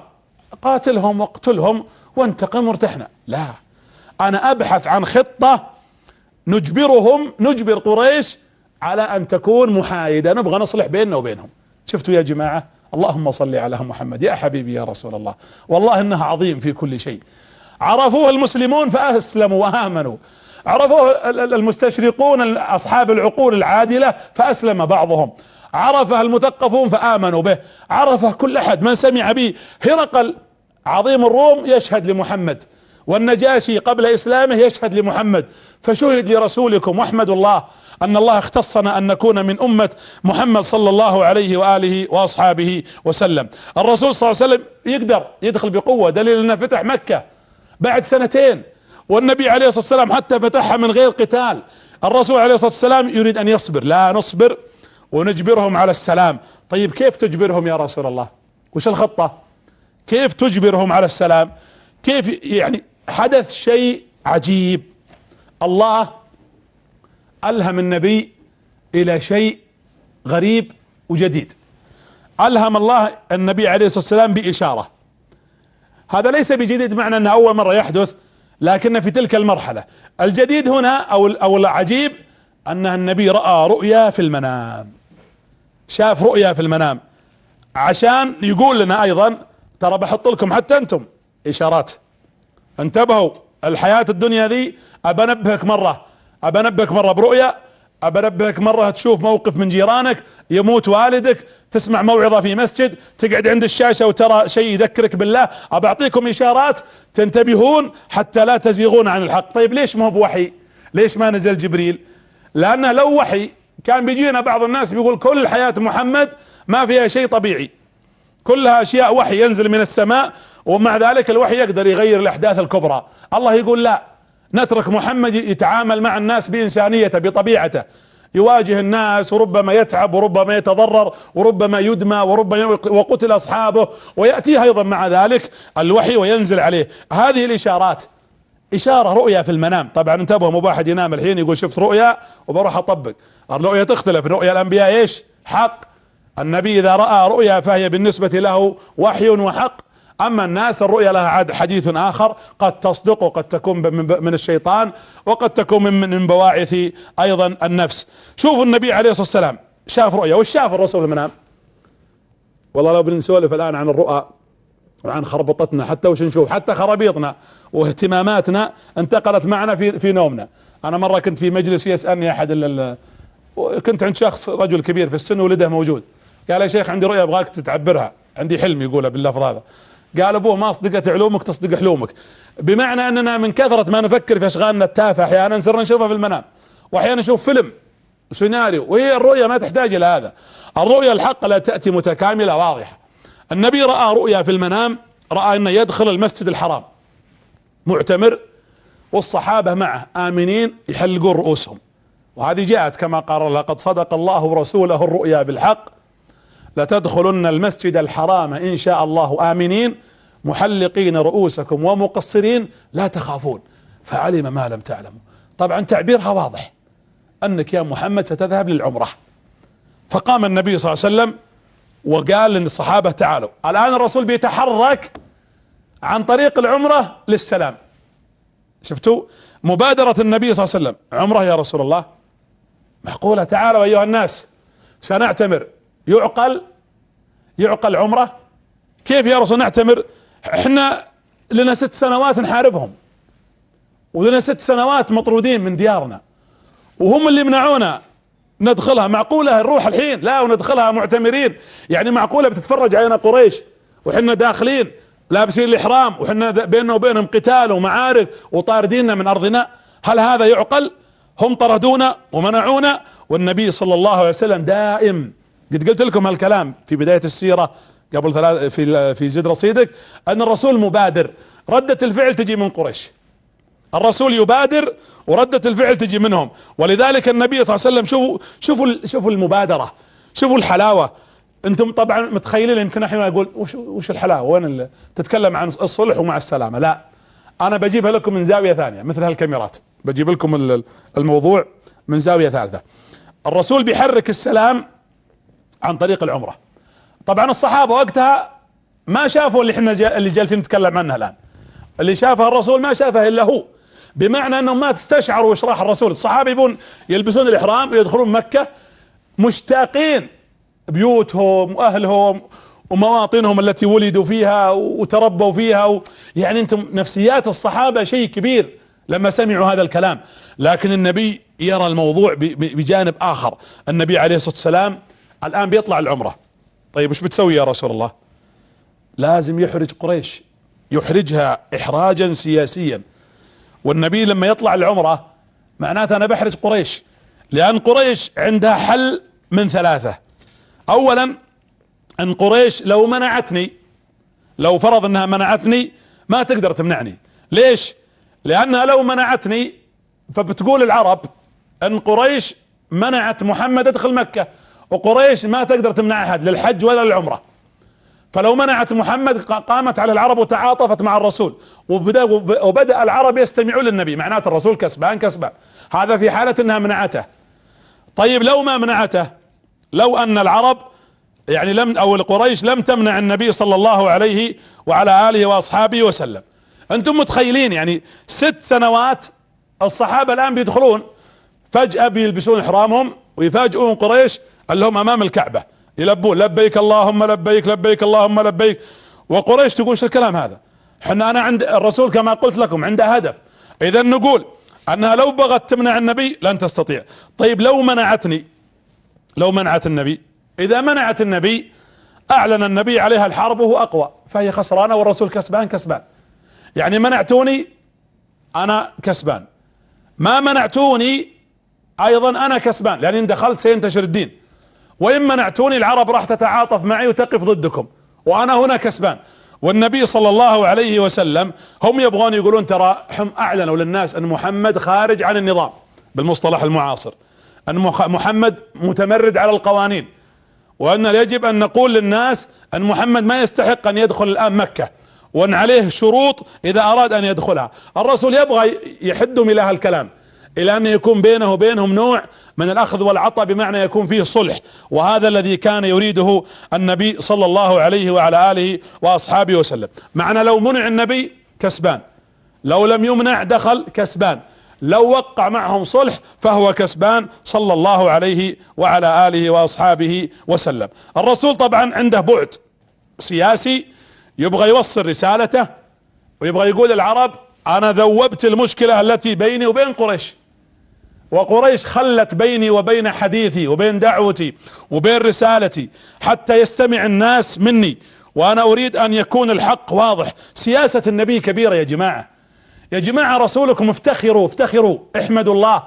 قاتلهم واقتلهم وانتقم وارتحنا. لا، انا ابحث عن خطة نجبر قريش على ان تكون محايدة، نبغى نصلح بيننا وبينهم. شفتوا يا جماعة؟ اللهم صل على محمد يا حبيبي يا رسول الله، والله انه عظيم في كل شيء. عرفوه المسلمون فاسلموا وامنوا، عرفوه المستشرقون اصحاب العقول العادلة فاسلم بعضهم، عرفه المثقفون فامنوا به، عرفه كل احد من سمع به. هرقل عظيم الروم يشهد لمحمد، والنجاشي قبل اسلامه يشهد لمحمد، فشهد لرسولكم، واحمد الله ان الله اختصنا ان نكون من امة محمد صلى الله عليه واله واصحابه وسلم. الرسول صلى الله عليه وسلم يقدر يدخل بقوة، دليل انه فتح مكة بعد سنتين، والنبي عليه الصلاة والسلام حتى فتحها من غير قتال. الرسول عليه الصلاة والسلام يريد ان يصبر، لا نصبر ونجبرهم على السلام. طيب كيف تجبرهم يا رسول الله؟ وش الخطة؟ كيف تجبرهم على السلام؟ كيف يعني؟ حدث شيء عجيب، الله ألهم النبي إلى شيء غريب وجديد. ألهم الله النبي عليه الصلاة والسلام بإشارة، هذا ليس بجديد معنى أنه أول مرة يحدث، لكن في تلك المرحلة الجديد هنا أو العجيب أن النبي رأى رؤيا في المنام، شاف رؤيا في المنام، عشان يقول لنا أيضا ترى بحط لكم حتى أنتم إشارات، انتبهوا، الحياة الدنيا ذي أبنبهك مرة برؤيا، أبنبهك مرة تشوف موقف من جيرانك، يموت والدك، تسمع موعظة في مسجد، تقعد عند الشاشة وترى شيء يذكرك بالله. أبعطيكم إشارات تنتبهون حتى لا تزيغون عن الحق. طيب ليش ما هو بوحي؟ ليش ما نزل جبريل؟ لأنه لو وحي كان بيجينا بعض الناس بيقول كل حياة محمد ما فيها شيء طبيعي، كلها أشياء وحي ينزل من السماء، ومع ذلك الوحي يقدر يغير الأحداث الكبرى. الله يقول لا، نترك محمد يتعامل مع الناس بإنسانيته بطبيعته، يواجه الناس، وربما يتعب وربما يتضرر وربما يدمى وربما وقتل أصحابه، ويأتيه أيضا مع ذلك الوحي وينزل عليه. هذه الإشارات، إشارة رؤيا في المنام. طبعا انتبهوا، مو واحد ينام الحين يقول شفت رؤيا وبروح أطبق، الرؤيا تختلف، رؤيا الأنبياء إيش؟ حق. النبي إذا رأى رؤيا فهي بالنسبة له وحي وحق، اما الناس الرؤيا لها حديث اخر، قد تصدق وقد تكون من الشيطان وقد تكون من بواعث ايضا النفس. شوفوا النبي عليه الصلاة والسلام شاف رؤيا. وش شاف الرسول في المنام؟ والله لو بنسولف الان عن الرؤى وعن خربطتنا، حتى وش نشوف، حتى خرابيطنا واهتماماتنا انتقلت معنا في نومنا. انا مرة كنت في مجلس يسألني احد كنت عند شخص رجل كبير في السن ولده موجود، قال يا شيخ عندي رؤيا ابغاك تتعبرها، عندي حلم يقولها باللفظ هذا. قال ابوه ما صدقت علومك تصدق حلومك، بمعنى اننا من كثرة ما نفكر في اشغالنا التافهة احيانا صرنا نشوفها في المنام، واحيانا نشوف فيلم سيناريو، وهي الرؤيا ما تحتاج الى هذا. الرؤيا الحق لا تأتي متكاملة واضحة. النبي رأى رؤيا في المنام، رأى انه يدخل المسجد الحرام معتمر والصحابة معه آمنين يحلقون رؤوسهم، وهذه جاءت كما قال لقد صدق الله ورسوله الرؤيا بالحق لتدخلن المسجد الحرام إن شاء الله آمنين محلقين رؤوسكم ومقصرين لا تخافون فعلم ما لم تعلموا. طبعا تعبيرها واضح أنك يا محمد ستذهب للعمرة. فقام النبي صلى الله عليه وسلم وقال للصحابة تعالوا الآن الرسول بيتحرك عن طريق العمرة للسلام. شفتوا مبادرة النبي صلى الله عليه وسلم؟ عمرة يا رسول الله، معقولة؟ تعالوا أيها الناس سنعتمر. يعقل عمرة؟ كيف يا رسول نعتمر؟ احنا لنا 6 سنوات نحاربهم، ولنا 6 سنوات مطرودين من ديارنا، وهم اللي منعونا ندخلها. معقولة نروح الحين؟ لا، وندخلها معتمرين؟ يعني معقولة بتتفرج علينا قريش وحنا داخلين لابسين الإحرام وحنا بيننا وبينهم قتال ومعارك وطارديننا من أرضنا؟ هل هذا يعقل؟ هم طردونا ومنعونا، والنبي صلى الله عليه وسلم دائم، قد قلت لكم هالكلام في بداية السيرة قبل في زد رصيدك، أن الرسول مبادر، ردة الفعل تجي من قريش. الرسول يبادر وردة الفعل تجي منهم، ولذلك النبي صلى الله عليه وسلم شوفوا المبادرة، شوفوا الحلاوة. انتم طبعا متخيلين، يمكن احيانا يقول وش الحلاوة، وين تتكلم عن الصلح ومع السلامة؟ لا، انا بجيبها لكم من زاوية ثانية، مثل هالكاميرات بجيب لكم الموضوع من زاوية ثالثة. الرسول بيحرك السلام عن طريق العمرة. طبعا الصحابة وقتها ما شافوا اللي احنا اللي جالسين نتكلم عنه الان، اللي شافها الرسول ما شافها الا هو، بمعنى انهم ما تستشعروا ايش راح الرسول. الصحابة يبون يلبسون الاحرام ويدخلون مكة مشتاقين بيوتهم واهلهم ومواطنهم التي ولدوا فيها وتربوا فيها يعني انتم نفسيات الصحابة شيء كبير لما سمعوا هذا الكلام. لكن النبي يرى الموضوع بجانب اخر. النبي عليه الصلاة والسلام الان بيطلع العمرة. طيب وش بتسوي يا رسول الله؟ لازم يحرج قريش، يحرجها احراجا سياسيا. والنبي لما يطلع العمرة معناته انا بحرج قريش، لان قريش عندها حل من ثلاثة. اولا ان قريش لو منعتني، لو فرض انها منعتني ما تقدر تمنعني. ليش؟ لانها لو منعتني فبتقول العرب ان قريش منعت محمد يدخل مكة، وقريش ما تقدر تمنع احد للحج ولا للعمرة. فلو منعت محمد قامت على العرب وتعاطفت مع الرسول، وبدأ العرب يستمعون للنبي، معناته الرسول كسبان كسبان. هذا في حالة انها منعته. طيب لو ما منعته، لو ان العرب يعني لم او القريش لم تمنع النبي صلى الله عليه وعلى اله واصحابه وسلم. انتم متخيلين يعني 6 سنوات الصحابة الان بيدخلون فجأة بيلبسون احرامهم ويفاجئون قريش اللي هم امام الكعبة يلبون لبيك اللهم لبيك لبيك اللهم لبيك. وقريش تقول ايش الكلام هذا؟ انا عند الرسول كما قلت لكم عنده هدف. اذا نقول انها لو بغت تمنع النبي لن تستطيع. طيب لو منعتني، لو منعت النبي، اذا منعت النبي اعلن النبي عليها الحرب وهو اقوى، فهي خسرانة والرسول كسبان كسبان. يعني منعتوني انا كسبان، ما منعتوني ايضا انا كسبان، لان ان دخلت سينتشر الدين. وان منعتوني العرب راح تتعاطف معي وتقف ضدكم، وانا هنا كسبان. والنبي صلى الله عليه وسلم هم يبغون يقولون ترى هم اعلنوا للناس ان محمد خارج عن النظام بالمصطلح المعاصر، ان محمد متمرد على القوانين، وان يجب ان نقول للناس ان محمد ما يستحق ان يدخل الان مكة، وان عليه شروط اذا اراد ان يدخلها. الرسول يبغى يحدهم الى هالكلام، الى ان يكون بينه وبينهم نوع من الاخذ والعطاء، بمعنى يكون فيه صلح. وهذا الذي كان يريده النبي صلى الله عليه وعلى اله واصحابه وسلم. معنى لو منع النبي كسبان، لو لم يمنع دخل كسبان، لو وقع معهم صلح فهو كسبان صلى الله عليه وعلى اله واصحابه وسلم. الرسول طبعا عنده بعد سياسي، يبغى يوصل رسالته ويبغى يقول للعرب انا ذوبت المشكلة التي بيني وبين قريش، وقريش خلت بيني وبين حديثي وبين دعوتي وبين رسالتي حتى يستمع الناس مني، وانا اريد ان يكون الحق واضح. سياسة النبي كبيرة يا جماعة. يا جماعة رسولكم افتخروا افتخروا، احمدوا الله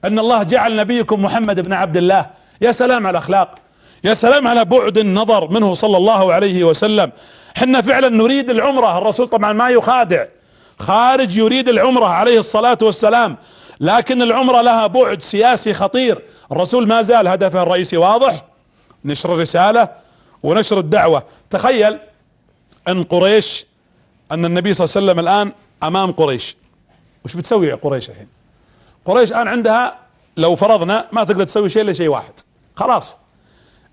ان الله جعل نبيكم محمد بن عبد الله. يا سلام على الاخلاق، يا سلام على بعد النظر منه صلى الله عليه وسلم. حنا فعلا نريد العمرة. الرسول طبعا ما يخادع، خارج يريد العمرة عليه الصلاة والسلام، لكن العمرة لها بعد سياسي خطير. الرسول ما زال هدفه الرئيسي واضح، نشر الرسالة ونشر الدعوة. تخيل ان قريش، ان النبي صلى الله عليه وسلم الان امام قريش، وش بتسوي قريش الحين؟ قريش الان عندها لو فرضنا ما تقدر تسوي شيء الا شيء واحد، خلاص.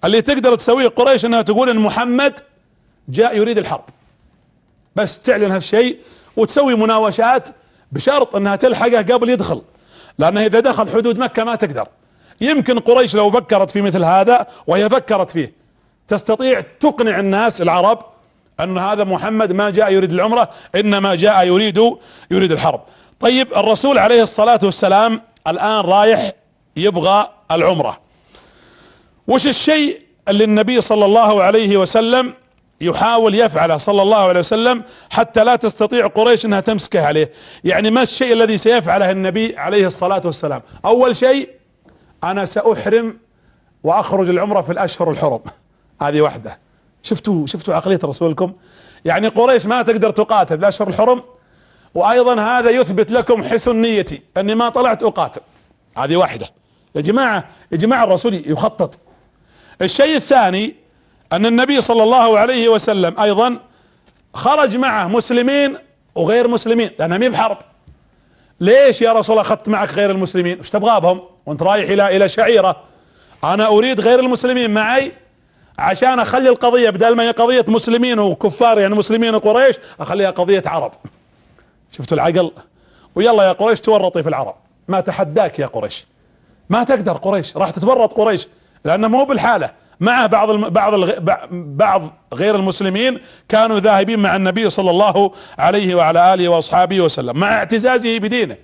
اللي تقدر تسويه قريش انها تقول ان محمد جاء يريد الحرب، بس تعلن هالشيء وتسوي مناوشات بشرط انها تلحقه قبل يدخل، لانه اذا دخل حدود مكة ما تقدر. يمكن قريش لو فكرت في مثل هذا، وهي فكرت فيه، تستطيع تقنع الناس العرب ان هذا محمد ما جاء يريد العمرة، انما جاء يريد الحرب. طيب الرسول عليه الصلاة والسلام الان رايح يبغى العمرة. وش الشيء اللي النبي صلى الله عليه وسلم يحاول يفعله صلى الله عليه وسلم حتى لا تستطيع قريش انها تمسكه عليه؟ يعني ما الشيء الذي سيفعله النبي عليه الصلاة والسلام؟ اول شيء انا ساحرم واخرج العمرة في الاشهر الحرم. هذه واحدة. شفتوا عقلية رسولكم؟ يعني قريش ما تقدر تقاتل بالاشهر الحرم، وايضا هذا يثبت لكم حسن نيتي اني ما طلعت اقاتل. هذه واحدة. يا جماعة الرسول يخطط. الشيء الثاني ان النبي صلى الله عليه وسلم ايضا خرج معه مسلمين وغير مسلمين، لانها مي بحرب. ليش يا رسول الله اخذت معك غير المسلمين؟ وش تبغى بهم وانت رايح الى شعيرة؟ انا اريد غير المسلمين معي عشان اخلي القضية بدل ما هي قضية مسلمين وكفار، يعني مسلمين وقريش، اخليها قضية عرب. شفتوا العقل؟ ويلا يا قريش تورطي في العرب، ما تحداك يا قريش، ما تقدر قريش، راح تتورط قريش، لانه مو بالحالة. مع بعض غير المسلمين كانوا ذاهبين مع النبي صلى الله عليه وعلى آله وأصحابه وسلم مع اعتزازه بدينه.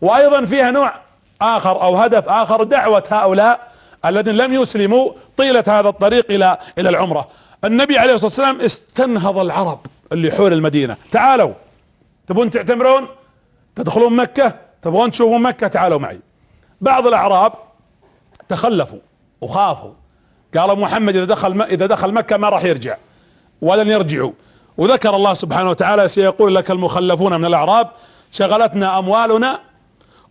وأيضا فيها نوع آخر أو هدف آخر، دعوة هؤلاء الذين لم يسلموا طيلة هذا الطريق إلى العمرة. النبي عليه الصلاة والسلام استنهض العرب اللي حول المدينة، تعالوا تبون تعتمرون، تدخلون مكة، تبغون تشوفون مكة، تعالوا معي. بعض الأعراب تخلفوا وخافوا، قالوا محمد إذا دخل مكة ما راح يرجع ولن يرجعوا. وذكر الله سبحانه وتعالى: سيقول لك المخلفون من الأعراب شغلتنا أموالنا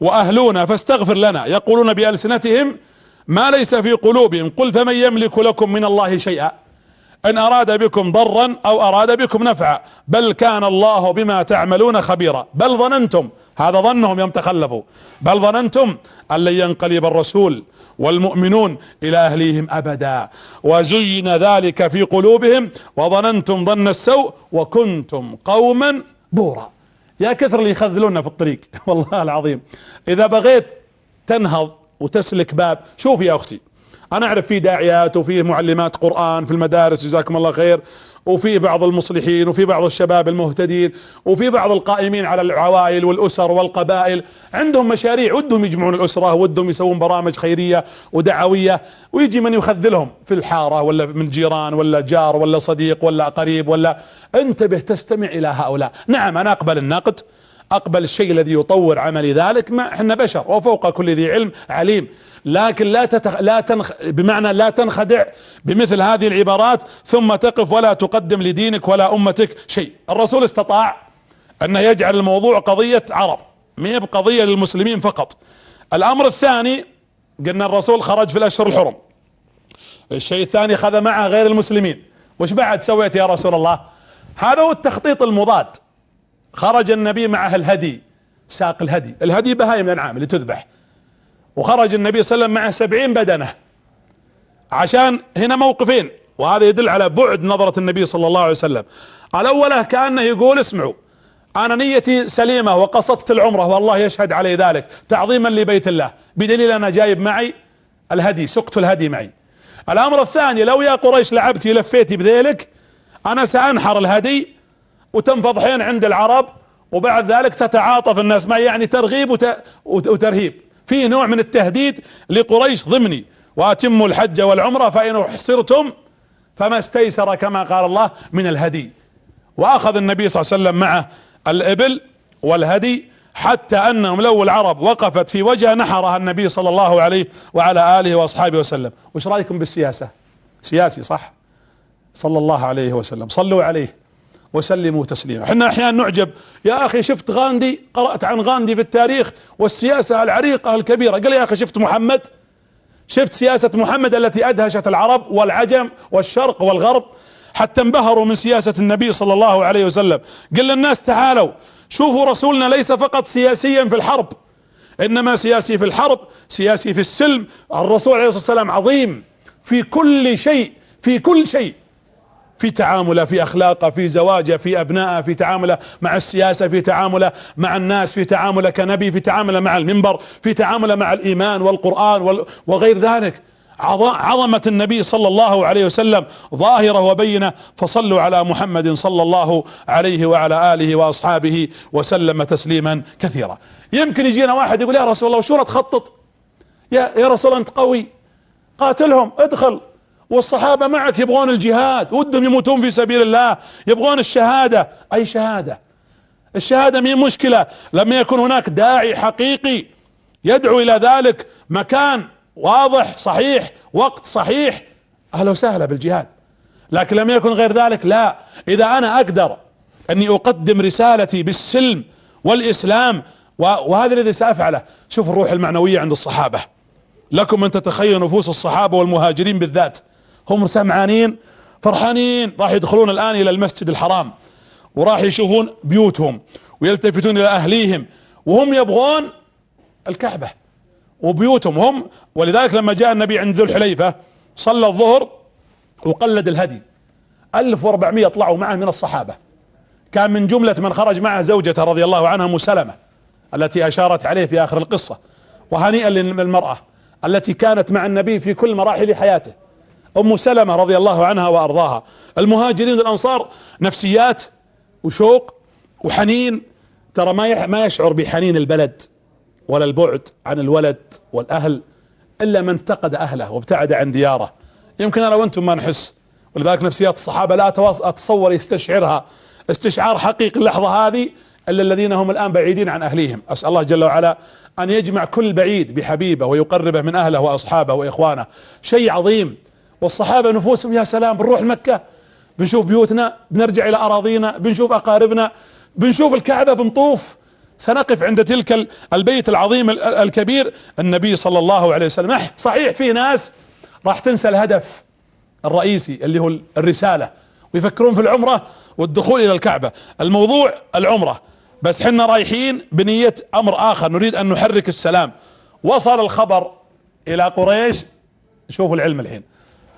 وأهلنا فاستغفر لنا، يقولون بألسنتهم ما ليس في قلوبهم، قل فمن يملك لكم من الله شيئا إن أراد بكم ضرا أو أراد بكم نفعا بل كان الله بما تعملون خبيرا. بل ظننتم، هذا ظنهم يوم تخلفوا، بل ظننتم أن لن ينقلب الرسول والمؤمنون إلى أهليهم أبدا وزين ذلك في قلوبهم وظننتم ظن السوء وكنتم قوما بورا. يا كثر اللي يخذلونا في الطريق والله العظيم. إذا بغيت تنهض وتسلك باب، شوف يا أختي، أنا أعرف في داعيات وفي معلمات قرآن في المدارس جزاكم الله خير، وفي بعض المصلحين وفي بعض الشباب المهتدين وفي بعض القائمين على العوائل والأسر والقبائل عندهم مشاريع، ودهم يجمعون الأسرة، ودهم يسوون برامج خيرية ودعوية، ويجي من يخذلهم في الحارة ولا من جيران ولا جار ولا صديق ولا قريب ولا. انتبه، تستمع إلى هؤلاء. نعم أنا أقبل النقد، أقبل الشيء الذي يطور عملي ذلك، ما احنا بشر وفوق كل ذي علم عليم، لكن بمعنى لا تنخدع بمثل هذه العبارات ثم تقف ولا تقدم لدينك ولا أمتك شيء. الرسول استطاع أن يجعل الموضوع قضية عرب، ما هي بقضية للمسلمين فقط. الأمر الثاني، قلنا الرسول خرج في الأشهر الحرم. الشيء الثاني خذ معه غير المسلمين. وش بعد سويت يا رسول الله؟ هذا هو التخطيط المضاد. خرج النبي معه الهدي، ساق الهدي بهايم الأنعام اللي تذبح، وخرج النبي صلى الله عليه وسلم معه 70 بدنة. عشان هنا موقفين، وهذا يدل على بعد نظرة النبي صلى الله عليه وسلم. الأولى كأنه يقول: اسمعوا، أنا نيتي سليمة وقصدت العمرة والله يشهد علي ذلك تعظيما لبيت الله، بدليل أنا جايب معي الهدي، سقت الهدي معي. الأمر الثاني: لو يا قريش لعبتي لفيتي بذيلك أنا سأنحر الهدي وتنفض حين عند العرب، وبعد ذلك تتعاطف الناس معي، يعني ترغيب وترهيب، في نوع من التهديد لقريش ضمني. واتموا الحج والعمرة فإن احصرتم فما استيسر كما قال الله من الهدي. واخذ النبي صلى الله عليه وسلم معه الإبل والهدي، حتى انهم لو العرب وقفت في وجه نحرها النبي صلى الله عليه وعلى آله واصحابه وسلم. وش رايكم بالسياسة؟ سياسي صح؟ صلى الله عليه وسلم، صلوا عليه وسلموا تسليما. احنا احيانا نعجب، يا اخي شفت غاندي، قرأت عن غاندي في التاريخ والسياسة العريقة الكبيرة. قال يا اخي شفت محمد، شفت سياسة محمد التي ادهشت العرب والعجم والشرق والغرب، حتى انبهروا من سياسة النبي صلى الله عليه وسلم. قل للناس تعالوا شوفوا رسولنا ليس فقط سياسيا في الحرب، انما سياسي في الحرب، سياسي في السلم. الرسول عليه الصلاة والسلام عظيم في كل شيء، في كل شيء، في تعامله، في اخلاقه، في زواجه، في ابنائه، في تعامله مع السياسة، في تعامله مع الناس، في تعامله كنبي، في تعامله مع المنبر، في تعامله مع الايمان والقرآن وغير ذلك. عظمة النبي صلى الله عليه وسلم ظاهرة وبينة. فصلوا على محمد صلى الله عليه وعلى آله وأصحابه وسلم تسليما كثيرا. يمكن يجينا واحد يقول يا رسول الله وشو تخطط؟ يا رسول الله أنت قوي، قاتلهم، ادخل، والصحابة معك يبغون الجهاد، ودهم يموتون في سبيل الله، يبغون الشهادة. أي شهادة؟ الشهادة مين مشكلة لما يكون هناك داعي حقيقي يدعو إلى ذلك، مكان واضح صحيح، وقت صحيح، أهلا وسهلا بالجهاد. لكن لم يكن غير ذلك لا. إذا أنا أقدر أني أقدم رسالتي بالسلم والإسلام، وهذا الذي سأفعله. شوف الروح المعنوية عند الصحابة، لكم أن تتخيلوا نفوس الصحابة والمهاجرين بالذات، هم سمعانين فرحانين، راح يدخلون الآن إلى المسجد الحرام، وراح يشوفون بيوتهم ويلتفتون إلى أهليهم، وهم يبغون الكعبة وبيوتهم هم. ولذلك لما جاء النبي عند ذو الحليفة صلى الظهر وقلد الهدي، 1400 طلعوا معه من الصحابة. كان من جملة من خرج معه زوجته رضي الله عنها أم سلمة التي أشارت عليه في آخر القصة. وهنيئا للمرأة التي كانت مع النبي في كل مراحل حياته، ام سلمة رضي الله عنها وارضاها. المهاجرين والانصار نفسيات وشوق وحنين، ترى ما يشعر بحنين البلد ولا البعد عن الولد والاهل الا من افتقد اهله وابتعد عن دياره. يمكن انا وانتم ما نحس، ولذلك نفسيات الصحابة لا اتصور يستشعرها استشعار حقيقي اللحظة هذه الا الذين هم الان بعيدين عن اهليهم. اسأل الله جل وعلا ان يجمع كل بعيد بحبيبه ويقربه من اهله واصحابه واخوانه، شيء عظيم. والصحابة نفوسهم يا سلام، بنروح مكة بنشوف بيوتنا، بنرجع الى اراضينا، بنشوف اقاربنا، بنشوف الكعبة، بنطوف، سنقف عند تلك البيت العظيم الكبير. النبي صلى الله عليه وسلم صحيح في ناس راح تنسى الهدف الرئيسي اللي هو الرسالة، ويفكرون في العمرة والدخول الى الكعبة. الموضوع العمرة، بس حنا رايحين بنية امر اخر، نريد ان نحرك السلام. وصل الخبر الى قريش، شوفوا العلم الحين،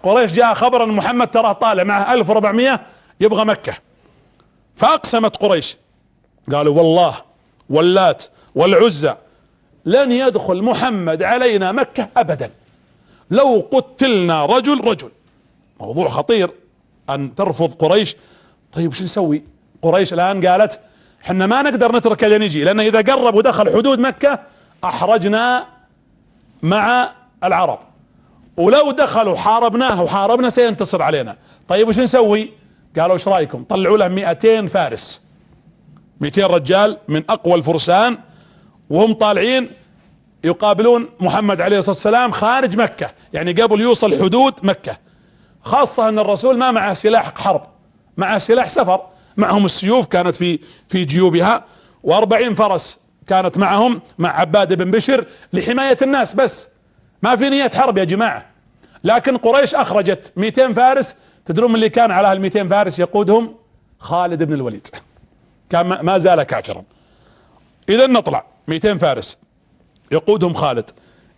قريش جاء خبر ان محمد تراه طالع معه 1400 يبغى مكة. فاقسمت قريش، قالوا والله واللات والعزى لن يدخل محمد علينا مكة ابدا، لو قتلنا رجل رجل. موضوع خطير ان ترفض قريش. طيب شو نسوي؟ قريش الان قالت احنا ما نقدر نترك لين يجي، لان اذا قرب ودخل حدود مكة احرجنا مع العرب، ولو دخلوا حاربناه وحاربنا سينتصر علينا. طيب وش نسوي؟ قالوا ايش رايكم طلعوا له 200 فارس، 200 رجال من اقوى الفرسان، وهم طالعين يقابلون محمد عليه الصلاة والسلام خارج مكة، يعني قبل يوصل حدود مكة. خاصة ان الرسول ما معه سلاح حرب، معه سلاح سفر، معهم السيوف كانت في جيوبها، و40 فرس كانت معهم مع عباد بن بشر لحماية الناس، بس ما في نية حرب يا جماعة. لكن قريش اخرجت 200 فارس، تدرون من اللي كان على هال 200 فارس يقودهم؟ خالد بن الوليد، كان ما زال كافرا. اذا نطلع 200 فارس يقودهم خالد،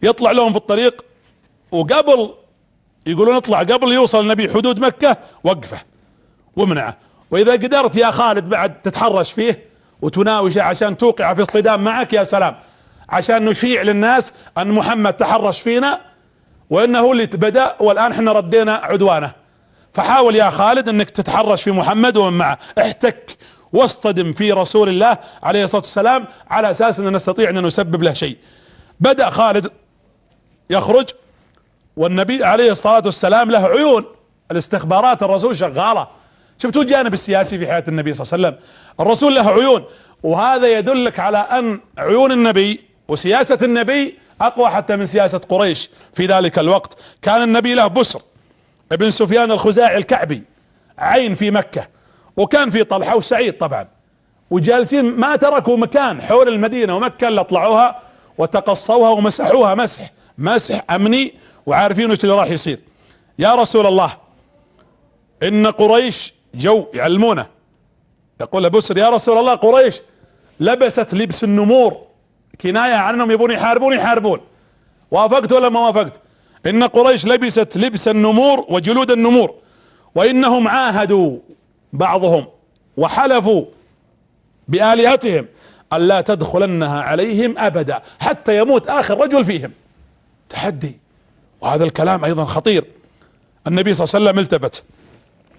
يطلع لهم في الطريق، وقبل يقولون اطلع قبل يوصل النبي حدود مكة وقفه ومنعه. واذا قدرت يا خالد بعد تتحرش فيه وتناوشه عشان توقع في اصطدام معك، يا سلام، عشان نشيع للناس ان محمد تحرش فينا وانه هو اللي بدأ والان احنا ردينا عدوانه. فحاول يا خالد انك تتحرش في محمد ومن معه، احتك واصطدم في رسول الله عليه الصلاة والسلام على اساس ان نستطيع ان نسبب له شيء. بدأ خالد يخرج، والنبي عليه الصلاة والسلام له عيون، الاستخبارات الرسول شغالة. شفتوا الجانب السياسي في حياة النبي صلى الله عليه وسلم، الرسول له عيون، وهذا يدلك على ان عيون النبي وسياسة النبي اقوى حتى من سياسة قريش في ذلك الوقت. كان النبي له بسر ابن سفيان الخزاعي الكعبي عين في مكة، وكان في طلحة وسعيد طبعا، وجالسين ما تركوا مكان حول المدينة ومكة الا طلعوها وتقصوها ومسحوها مسح امني، وعارفين وش اللي راح يصير. يا رسول الله ان قريش جو يعلمونه، يقول لبسر يا رسول الله قريش لبست لبس النمور، كناية عنهم يبون يحاربون. وافقت ولا ما وافقت؟ ان قريش لبست لبس النمور وجلود النمور، وانهم عاهدوا بعضهم وحلفوا بآلهتهم ألا تدخلنها عليهم أبدا حتى يموت آخر رجل فيهم. تحدي، وهذا الكلام أيضا خطير. النبي صلى الله عليه وسلم التفت،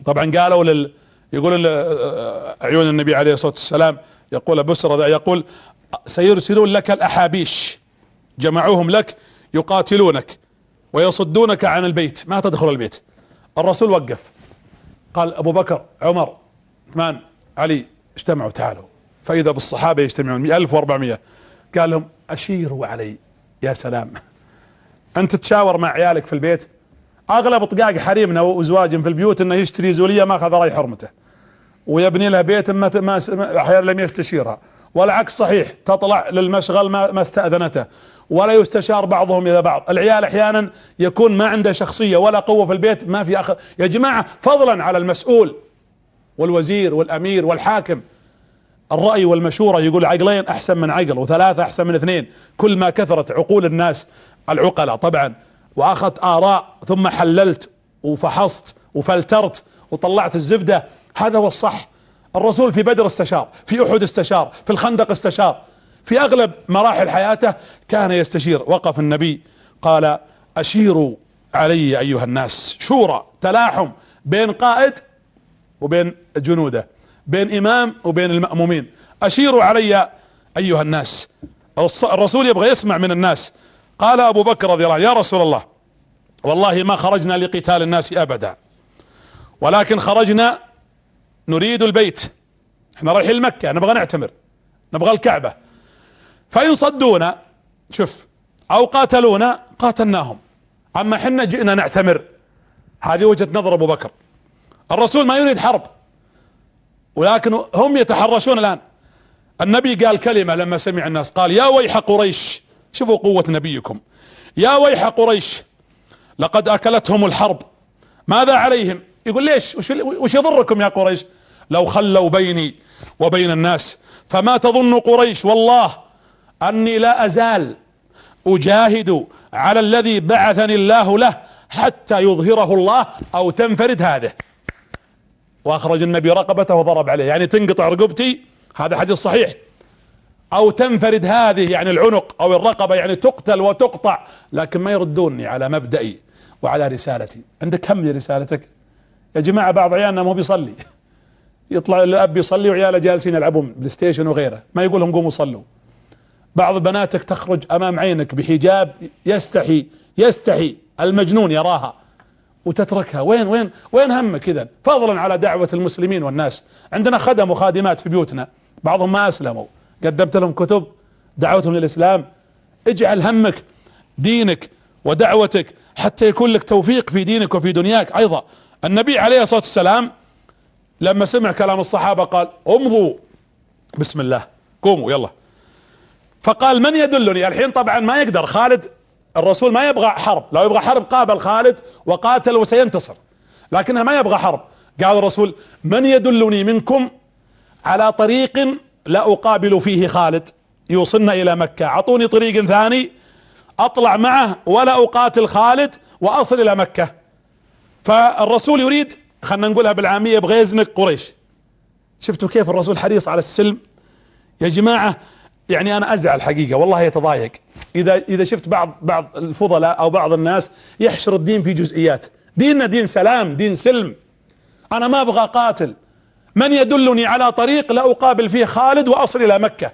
طبعا قالوا يقول عيون النبي عليه الصلاة والسلام، يقول بسر يقول سيرسلون لك الأحابيش، جمعوهم لك يقاتلونك ويصدونك عن البيت، ما تدخل البيت. الرسول وقف، قال أبو بكر عمر عثمان علي اجتمعوا تعالوا، فإذا بالصحابة يجتمعون 1400. قال لهم أشيروا علي. يا سلام، أنت تشاور مع عيالك في البيت، أغلب طقاق حريمنا وأزواج في البيوت إنه يشتري زولية ما أخذ رأي حرمته ويبني لها بيت ما أحيانا لم يستشيرها، والعكس صحيح، تطلع للمشغل ما استأذنته، ولا يستشار بعضهم إلى بعض. العيال أحيانا يكون ما عنده شخصية ولا قوة في البيت، ما في يا جماعة، فضلا على المسؤول والوزير والأمير والحاكم، الرأي والمشورة، يقول عقلين أحسن من عقل وثلاثة أحسن من اثنين. كل ما كثرت عقول الناس العقلاء طبعا وأخذت آراء ثم حللت وفحصت وفلترت وطلعت الزبدة، هذا هو الصح. الرسول في بدر استشار، في أحد استشار، في الخندق استشار، في أغلب مراحل حياته كان يستشير. وقف النبي قال أشيروا علي أيها الناس. شورى، تلاحم بين قائد وبين جنوده، بين إمام وبين المأمومين. أشيروا علي أيها الناس. الرسول يبغى يسمع من الناس. قال أبو بكر رضي الله عنه: يا رسول الله، والله ما خرجنا لقتال الناس أبدا، ولكن خرجنا نريد البيت، احنا رايحين مكة نبغى نعتمر، نبغى الكعبة، فإن صدونا شوف أو قاتلونا قاتلناهم، أما حنا جئنا نعتمر. هذه وجهة نظر أبو بكر. الرسول ما يريد حرب، ولكن هم يتحرشون الآن. النبي قال كلمة لما سمع الناس، قال: يا ويح قريش. شوفوا قوة نبيكم. يا ويح قريش، لقد أكلتهم الحرب، ماذا عليهم؟ يقول ليش؟ وش يضركم يا قريش لو خلوا بيني وبين الناس؟ فما تظن قريش والله أني لا أزال أجاهد على الذي بعثني الله له حتى يظهره الله أو تنفرد هذه. وأخرج النبي رقبته وضرب عليه، يعني تنقطع رقبتي، هذا حديث صحيح، أو تنفرد هذه يعني العنق أو الرقبة، يعني تقتل وتقطع، لكن ما يردوني على مبدئي وعلى رسالتي. عندك كم لرسالتك يا جماعة؟ بعض عيالنا ما بيصلي، يطلع الأب يصلي وعياله جالسين يلعبون بلاي ستيشن وغيره، ما يقول لهم قوموا صلوا. بعض بناتك تخرج أمام عينك بحجاب يستحي المجنون يراها وتتركها. وين همك إذن؟ فضلا على دعوة المسلمين والناس. عندنا خدم وخادمات في بيوتنا بعضهم ما أسلموا، قدمت لهم كتب دعوتهم للإسلام. اجعل همك دينك ودعوتك حتى يكون لك توفيق في دينك وفي دنياك أيضا. النبي عليه الصلاة والسلام لما سمع كلام الصحابة قال: امضوا بسم الله، قوموا يلا. فقال: من يدلني؟ الحين طبعا ما يقدر خالد، الرسول ما يبغى حرب، لو يبغى حرب قابل خالد وقاتل وسينتصر، لكنها ما يبغى حرب. قال الرسول: من يدلني منكم على طريق لا أقابل فيه خالد يوصلنا إلى مكة؟ أعطوني طريق ثاني أطلع معه ولا أقاتل خالد وأصل إلى مكة. فالرسول يريد، خلنا نقولها بالعامية، يبغى يزنق قريش. شفتوا كيف الرسول حريص على السلم يا جماعة؟ يعني أنا أزعل حقيقة والله، يتضايق إذا شفت بعض الفضلاء أو بعض الناس يحشر الدين في جزئيات. ديننا دين سلام، دين سلم. أنا ما أبغى قاتل. من يدلني على طريق لا أقابل فيه خالد وأصل إلى مكة؟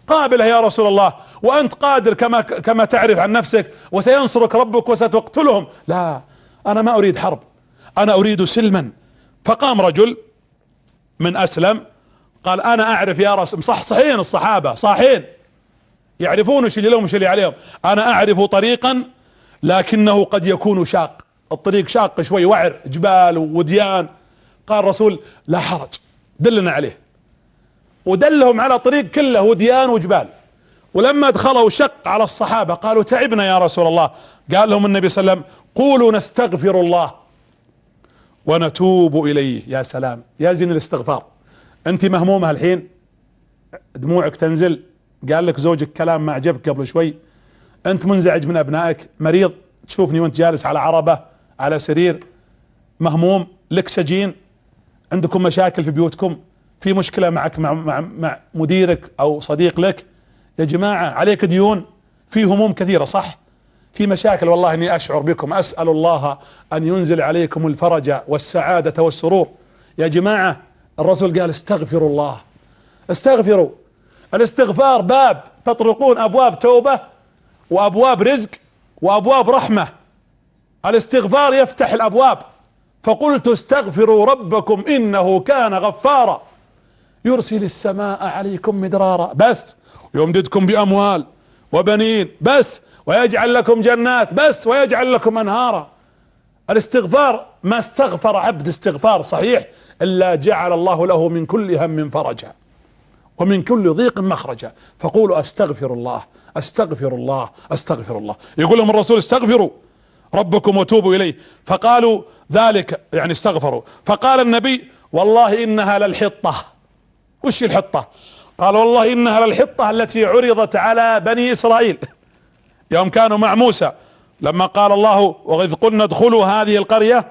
قابله يا رسول الله، وأنت قادر كما تعرف عن نفسك، وسينصرك ربك وستقتلهم. لا، أنا ما أريد حرب، أنا أريد سلما. فقام رجل من أسلم قال: أنا أعرف يا رسول، صحين الصحابة صاحين يعرفون وش اللي لهم وش اللي عليهم. أنا أعرف طريقا لكنه قد يكون شاق، الطريق شاق شوي، وعر، جبال وديان. قال الرسول: لا حرج، دلنا عليه. ودلهم على طريق كله وديان وجبال. ولما دخلوا شق على الصحابة، قالوا: تعبنا يا رسول الله. قال لهم النبي صلى الله عليه وسلم: قولوا نستغفر الله ونتوب إليه. يا سلام يا زين الاستغفار. انت مهمومة الحين، دموعك تنزل، قال لك زوجك كلام ما عجبك قبل شوي، انت منزعج من ابنائك، مريض، تشوفني وانت جالس على عربة على سرير، مهموم، لك سجين، عندكم مشاكل في بيوتكم، في مشكلة معك مع مديرك او صديق لك. يا جماعة عليك ديون، في هموم كثيرة، صح؟ في مشاكل. والله اني اشعر بكم، اسأل الله ان ينزل عليكم الفرج والسعادة والسرور. يا جماعة الرسول قال: استغفروا الله، استغفروا. الاستغفار باب تطرقون ابواب توبة وابواب رزق وابواب رحمة. الاستغفار يفتح الابواب. فقلت: استغفروا ربكم انه كان غفارا يرسل السماء عليكم مدرارا، بس، ويمددكم باموال وبنين، بس، ويجعل لكم جنات، بس، ويجعل لكم انهارا. الاستغفار، ما استغفر عبد استغفار صحيح الا جعل الله له من كل هم فرجا ومن كل ضيق مخرجا. فقولوا: استغفر الله، استغفر الله، استغفر الله. يقول لهم الرسول: استغفروا ربكم وتوبوا اليه. فقالوا ذلك، يعني استغفروا. فقال النبي: والله انها للحطة. وش الحطة؟ قال: والله انها للحطة التي عرضت على بني اسرائيل يوم كانوا مع موسى، لما قال الله: وإذ قلنا ادخلوا هذه القرية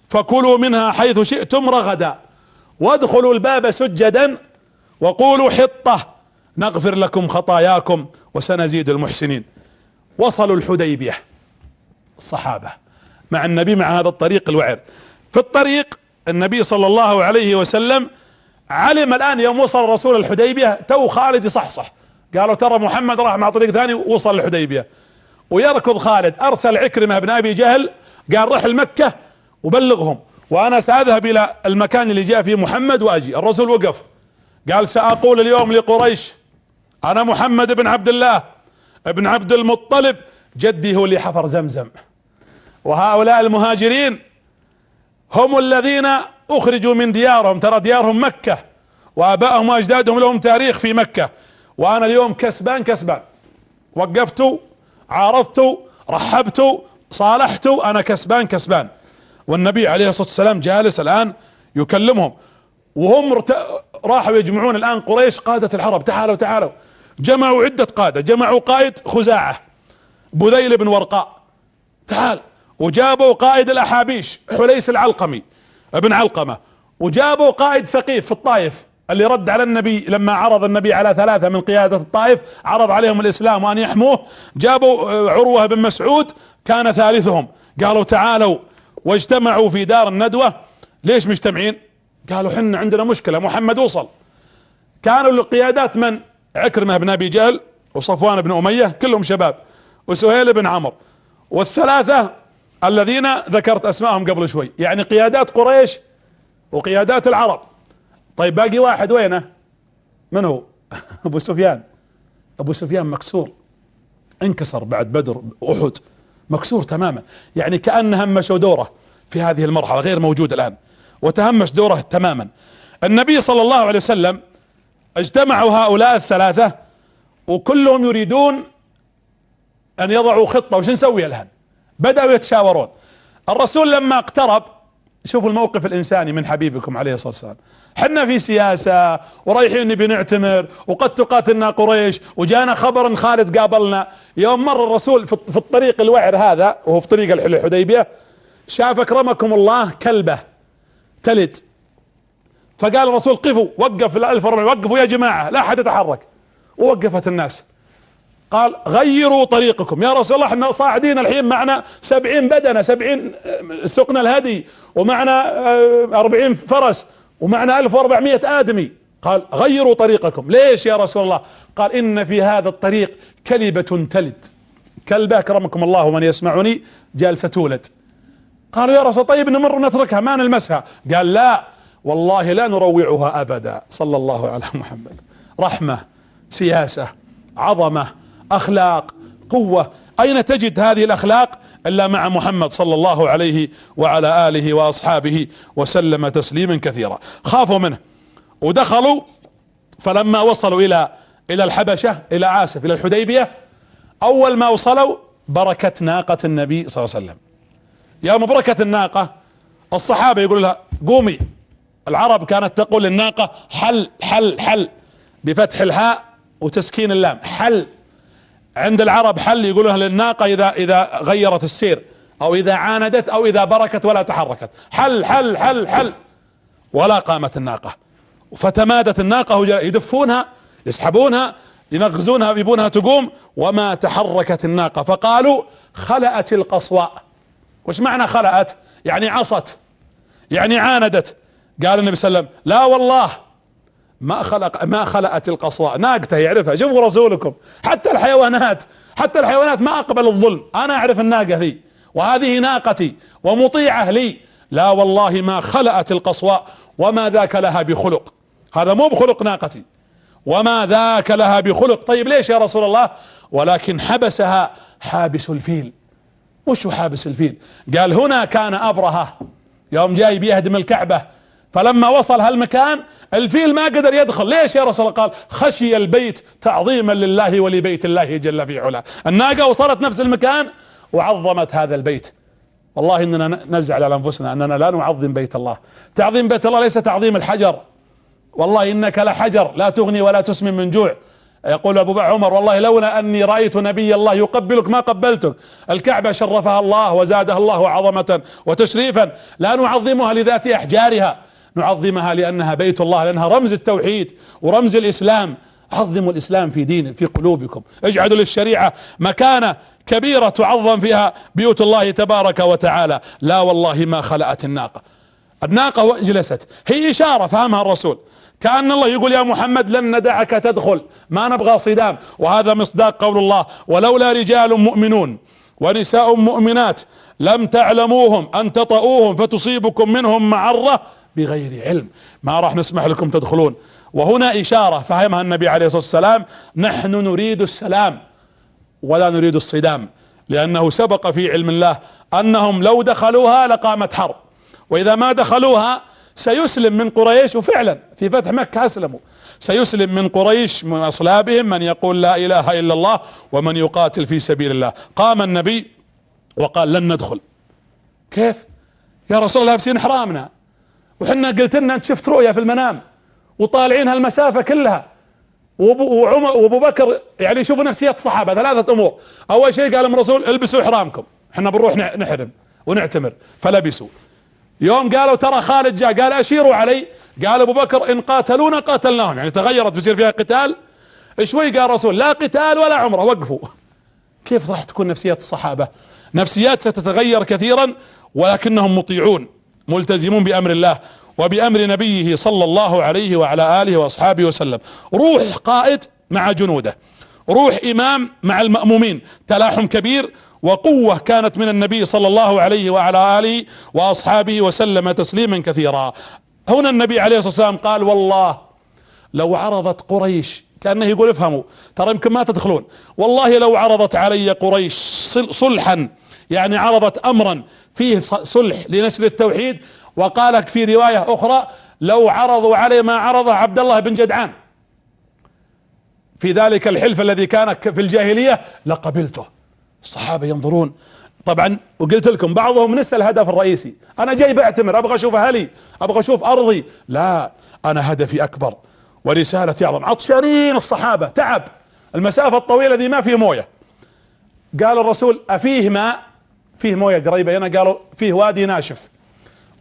فكلوا منها حيث شئتم رغدا وادخلوا الباب سجدا وقولوا حطة نغفر لكم خطاياكم وسنزيد المحسنين. وصلوا الحديبية الصحابة، مع النبي مع هذا الطريق الوعر. في الطريق النبي صلى الله عليه وسلم علم الآن يوم وصل الرسول الحديبية تو خالد يصحصح، قالوا ترى محمد راح مع طريق ثاني ووصل الحديبية، ويركض خالد ارسل عكرمة بن ابي جهل قال رح المكة وبلغهم وانا ساذهب الى المكان اللي جاء فيه محمد واجي. الرسول وقف قال ساقول اليوم لقريش انا محمد بن عبد الله ابن عبد المطلب جدي هو اللي حفر زمزم، وهؤلاء المهاجرين هم الذين اخرجوا من ديارهم، ترى ديارهم مكة وابائهم واجدادهم لهم تاريخ في مكة، وانا اليوم كسبان وقفتوا عارضتوا رحبتوا صالحتوا انا كسبان. والنبي عليه الصلاة والسلام جالس الان يكلمهم، وهم راحوا يجمعون الان قريش قادة العرب، تعالوا جمعوا عدة قادة، جمعوا قائد خزاعة بذيل بن ورقاء تعال، وجابوا قائد الاحابيش حليس العلقمي ابن علقمة، وجابوا قائد ثقيف في الطائف اللي رد على النبي لما عرض النبي على 3 من قيادة الطائف عرض عليهم الاسلام وان يحموه، جابوا عروة بن مسعود كان ثالثهم، قالوا تعالوا واجتمعوا في دار الندوة. ليش مجتمعين؟ قالوا حنا عندنا مشكلة، محمد وصل. كانوا القيادات من؟ عكرمة بن ابي جهل وصفوان بن امية كلهم شباب، وسهيل بن عمرو، والثلاثة الذين ذكرت اسمائهم قبل شوي، يعني قيادات قريش وقيادات العرب. طيب باقي واحد وينه؟ من هو؟ ابو سفيان. ابو سفيان مكسور، انكسر بعد بدر احد، مكسور تماما، يعني كأن همش دوره في هذه المرحلة غير موجود الان، وتهمش دوره تماما. النبي صلى الله عليه وسلم اجتمعوا هؤلاء الثلاثة وكلهم يريدون ان يضعوا خطة وش نسوي الان، بدأوا يتشاورون. الرسول لما اقترب، شوفوا الموقف الانساني من حبيبكم عليه الصلاة والسلام، حنا في سياسة ورايحين نبي نعتمر وقد تقاتلنا قريش وجانا خبر ان خالد قابلنا. يوم مر الرسول في الطريق الوعر هذا وهو في طريق الحديبية شاف اكرمكم الله كلبة تلد، فقال الرسول قفوا، وقف ال1400 وقفوا يا جماعة لا احد يتحرك، ووقفت الناس. قال غيروا طريقكم يا رسول الله، احنا صاعدين الحين معنا 70 بدنة 70 سقنا الهدي ومعنا 40 فرس ومعنا 1400 آدمي. قال غيروا طريقكم. ليش يا رسول الله؟ قال إن في هذا الطريق كلبة تلد، كلبة أكرمكم الله ومن يسمعني جالسة تولد. قالوا يا رسول طيب نمر نتركها ما نلمسها. قال لا والله لا نروعها أبدا. صلى الله على محمد. رحمة، سياسة، عظمة، أخلاق، قوة، أين تجد هذه الأخلاق إلا مع محمد صلى الله عليه وعلى آله وأصحابه وسلم تسليما كثيرا. خافوا منه ودخلوا، فلما وصلوا إلى الحبشة إلى الحديبية، أول ما وصلوا بركة ناقة النبي صلى الله عليه وسلم. يوم بركة الناقة الصحابة يقول لها قومي. العرب كانت تقول للناقة حل بفتح الحاء وتسكين اللام، حل. عند العرب حل يقولها للناقة إذا غيرت السير أو إذا عاندت أو إذا بركت ولا تحركت، حل ولا قامت الناقة. فتمادت الناقة يدفونها يسحبونها ينغزونها يبونها تقوم، وما تحركت الناقة. فقالوا خلأت القصواء. وش معنى خلأت؟ يعني عصت، يعني عاندت. قال النبي صلى الله عليه وسلم لا والله ما خلأت القصواء، ناقته يعرفها. شوفوا رسولكم حتى الحيوانات ما اقبل الظلم، انا اعرف الناقة ذي وهذه ناقتي ومطيعة لي. لا والله ما خلأت القصواء وما ذاك لها بخلق، هذا مو بخلق ناقتي وما ذاك لها بخلق. طيب ليش يا رسول الله؟ ولكن حبسها حابس الفيل. وش حابس الفيل؟ قال هنا كان أبرهة يوم جاي بيهدم الكعبة، فلما وصل هالمكان الفيل ما قدر يدخل. ليش يا رسول الله؟ قال خشي البيت تعظيما لله ولبيت الله جل في علاه. الناقة وصلت نفس المكان وعظمت هذا البيت. والله اننا نزعل على انفسنا اننا لا نعظم بيت الله. تعظيم بيت الله ليس تعظيم الحجر، والله انك لحجر لا تغني ولا تسمن من جوع. يقول ابو عمر والله لولا اني رايت نبي الله يقبلك ما قبلتك. الكعبة شرفها الله وزادها الله عظمة وتشريفا، لا نعظمها لذات احجارها، نعظمها لانها بيت الله، لانها رمز التوحيد ورمز الاسلام، عظموا الإسلام في دين في قلوبكم، اجعلوا للشريعة مكانة كبيرة تعظم فيها بيوت الله تبارك وتعالى. لا والله ما خلأت الناقة وجلست، هي إشارة فهمها الرسول، كأن الله يقول يا محمد لن ندعك تدخل، ما نبغى صدام. وهذا مصداق قول الله ولولا رجال مؤمنون ونساء مؤمنات لم تعلموهم أن تطؤوهم فتصيبكم منهم معرة بغير علم، ما راح نسمح لكم تدخلون. وهنا إشارة فهمها النبي عليه الصلاة والسلام، نحن نريد السلام ولا نريد الصدام، لأنه سبق في علم الله أنهم لو دخلوها لقامت حرب، وإذا ما دخلوها سيسلم من قريش، وفعلا في فتح مكة أسلموا، سيسلم من قريش من أصلابهم من يقول لا إله إلا الله ومن يقاتل في سبيل الله. قام النبي وقال لن ندخل. كيف يا رسول الله لابسين حرامنا، وحنا قلت لنا انت شفت رؤيا في المنام وطالعين هالمسافة كلها، وعمر وابو بكر يعني شوفوا نفسية الصحابة، ثلاثة امور. اول شيء قال لهم الرسول البسوا احرامكم، احنا بنروح نحرم ونعتمر، فلبسوا. يوم قالوا ترى خالد جاء، قال اشيروا علي، قال ابو بكر ان قاتلونا قاتلناهم، يعني تغيرت بيصير فيها قتال. شوي قال الرسول لا قتال ولا عمره، وقفوا. كيف راح تكون نفسيات الصحابة؟ نفسيات ستتغير كثيرا، ولكنهم مطيعون ملتزمون بأمر الله وبأمر نبيه صلى الله عليه وعلى آله وأصحابه وسلم. روح قائد مع جنوده، روح إمام مع المأمومين، تلاحم كبير وقوة كانت من النبي صلى الله عليه وعلى آله وأصحابه وسلم تسليما كثيرا. هنا النبي عليه الصلاة والسلام قال والله لو عرضت قريش، كأنه يقول افهموا ترى يمكن ما تدخلون، والله لو عرضت علي قريش صلحا، يعني عرضت امرا فيه صلح لنشر التوحيد، وقال في رواية اخرى لو عرضوا علي ما عرضه عبد الله بن جدعان في ذلك الحلف الذي كان في الجاهلية لقبلته. الصحابة ينظرون طبعا، وقلت لكم بعضهم نسى الهدف الرئيسي، انا جاي بعتمر ابغى اشوف اهلي، ابغى اشوف ارضي، لا انا هدفي اكبر ورسالتي اعظم. عطشانين الصحابة، تعب المسافة الطويلة ذي ما فيه موية. قال الرسول افيه ماء؟ فيه موية قريبة هنا، قالوا فيه وادي ناشف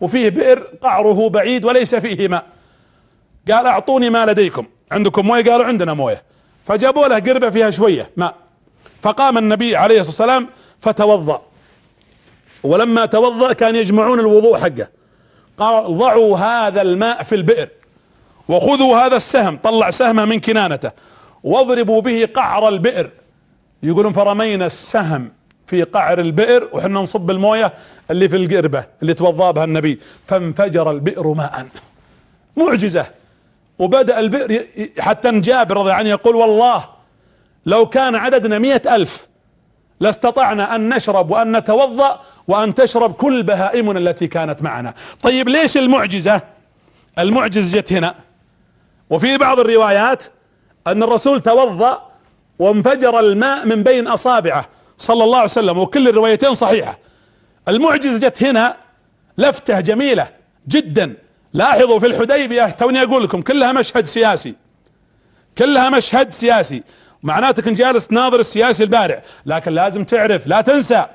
وفيه بئر قعره بعيد وليس فيه ماء. قال اعطوني ما لديكم، عندكم موية؟ قالوا عندنا موية. فجابوا له قربة فيها شوية ماء، فقام النبي عليه الصلاة والسلام فتوضأ، ولما توضأ كان يجمعون الوضوء حقه، قال ضعوا هذا الماء في البئر وخذوا هذا السهم، طلع سهمه من كنانته، واضربوا به قعر البئر. يقولون فرمينا السهم في قعر البئر وحنا نصب المويه اللي في القربة اللي توضأ بها النبي، فانفجر البئر ماء. معجزة. وبدأ البئر حتى جابر رضي الله عنه يقول والله لو كان عددنا 100,000 لاستطعنا أن نشرب وأن نتوضأ وأن تشرب كل بهائمنا التي كانت معنا. طيب ليش المعجزة؟ المعجزة جت هنا، وفي بعض الروايات أن الرسول توضأ وانفجر الماء من بين أصابعه صلى الله عليه وسلم، وكل الروايتين صحيحة. المعجزة جت هنا لفتة جميلة جدا. لاحظوا في الحديبية توني أقول لكم كلها مشهد سياسي، كلها مشهد سياسي، معناتك ان جالس تناظر السياسي البارع، لكن لازم تعرف لا تنسى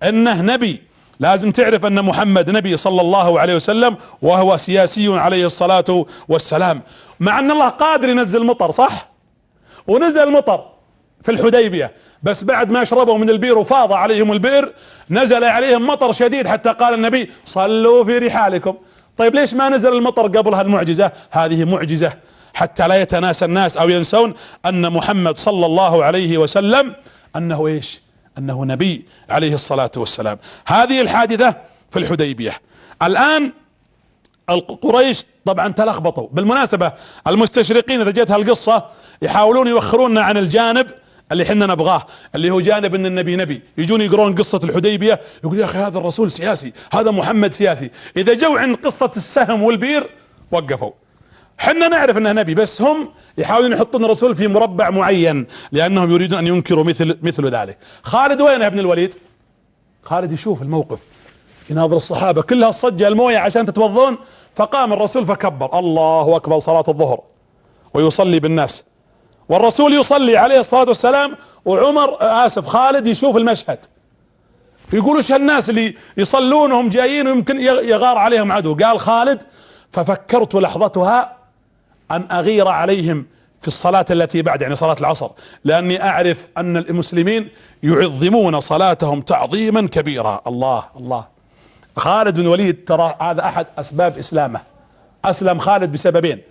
انه نبي، لازم تعرف ان محمد نبي صلى الله عليه وسلم وهو سياسي عليه الصلاة والسلام. مع ان الله قادر ينزل مطر صح، ونزل مطر في الحديبية، بس بعد ما شربوا من البئر وفاض عليهم البئر نزل عليهم مطر شديد حتى قال النبي صلوا في رحالكم. طيب ليش ما نزل المطر قبل هالمعجزة؟ هذه معجزة حتى لا يتناسى الناس او ينسون ان محمد صلى الله عليه وسلم انه ايش؟ انه نبي عليه الصلاة والسلام. هذه الحادثة في الحديبية. الان القريش طبعا تلخبطوا. بالمناسبة المستشرقين اذا جت هالقصة يحاولون يوخروننا عن الجانب اللي حنا نبغاه، اللي هو جانب ان النبي نبي. يجون يقرون قصة الحديبية يقول يا اخي هذا الرسول سياسي، هذا محمد سياسي. اذا جو عند قصة السهم والبير وقفوا. حنا نعرف انه نبي، بس هم يحاولون يحطون الرسول في مربع معين لانهم يريدون ان ينكروا مثل ذلك. خالد وين يا ابن الوليد؟ خالد يشوف الموقف، يناظر الصحابة كلها الصجة الموية عشان تتوضون، فقام الرسول فكبر الله اكبر صلاة الظهر ويصلي بالناس، والرسول يصلي عليه الصلاة والسلام، وعمر خالد يشوف المشهد، يقولوا ايش هالناس اللي يصلون وهم جايين ويمكن يغار عليهم عدو. قال خالد ففكرت لحظتها ان اغير عليهم في الصلاة التي بعد، يعني صلاة العصر، لأني أعرف أن المسلمين يعظمون صلاتهم تعظيما كبيرا. الله الله. خالد بن الوليد ترى هذا أحد أسباب إسلامه. أسلم خالد بسببين.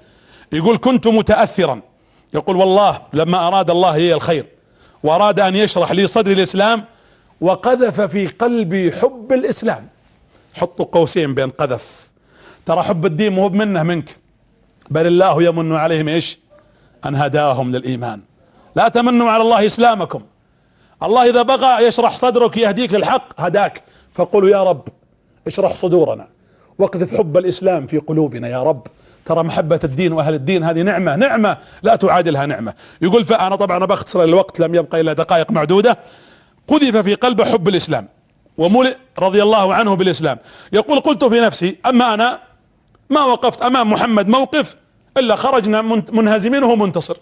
يقول كنت متأثرا، يقول والله لما أراد الله لي الخير وأراد أن يشرح لي صدر الإسلام وقذف في قلبي حب الإسلام. حطوا قوسين بين قذف. ترى حب الدين مو منه منك، بل الله يمن عليهم ايش؟ ان هداهم للايمان. لا تمنوا على الله اسلامكم. الله اذا بغى يشرح صدرك يهديك للحق هداك، فقولوا يا رب اشرح صدورنا واقذف حب الاسلام في قلوبنا يا رب. ترى محبة الدين واهل الدين هذه نعمة، نعمة لا تعادلها نعمة. يقول فانا طبعا بختصر الوقت، لم يبقى الا دقائق معدودة. قذف في قلبه حب الاسلام وملئ رضي الله عنه بالاسلام. يقول قلت في نفسي اما انا ما وقفت امام محمد موقف الا خرجنا منهزمين وهو منتصر.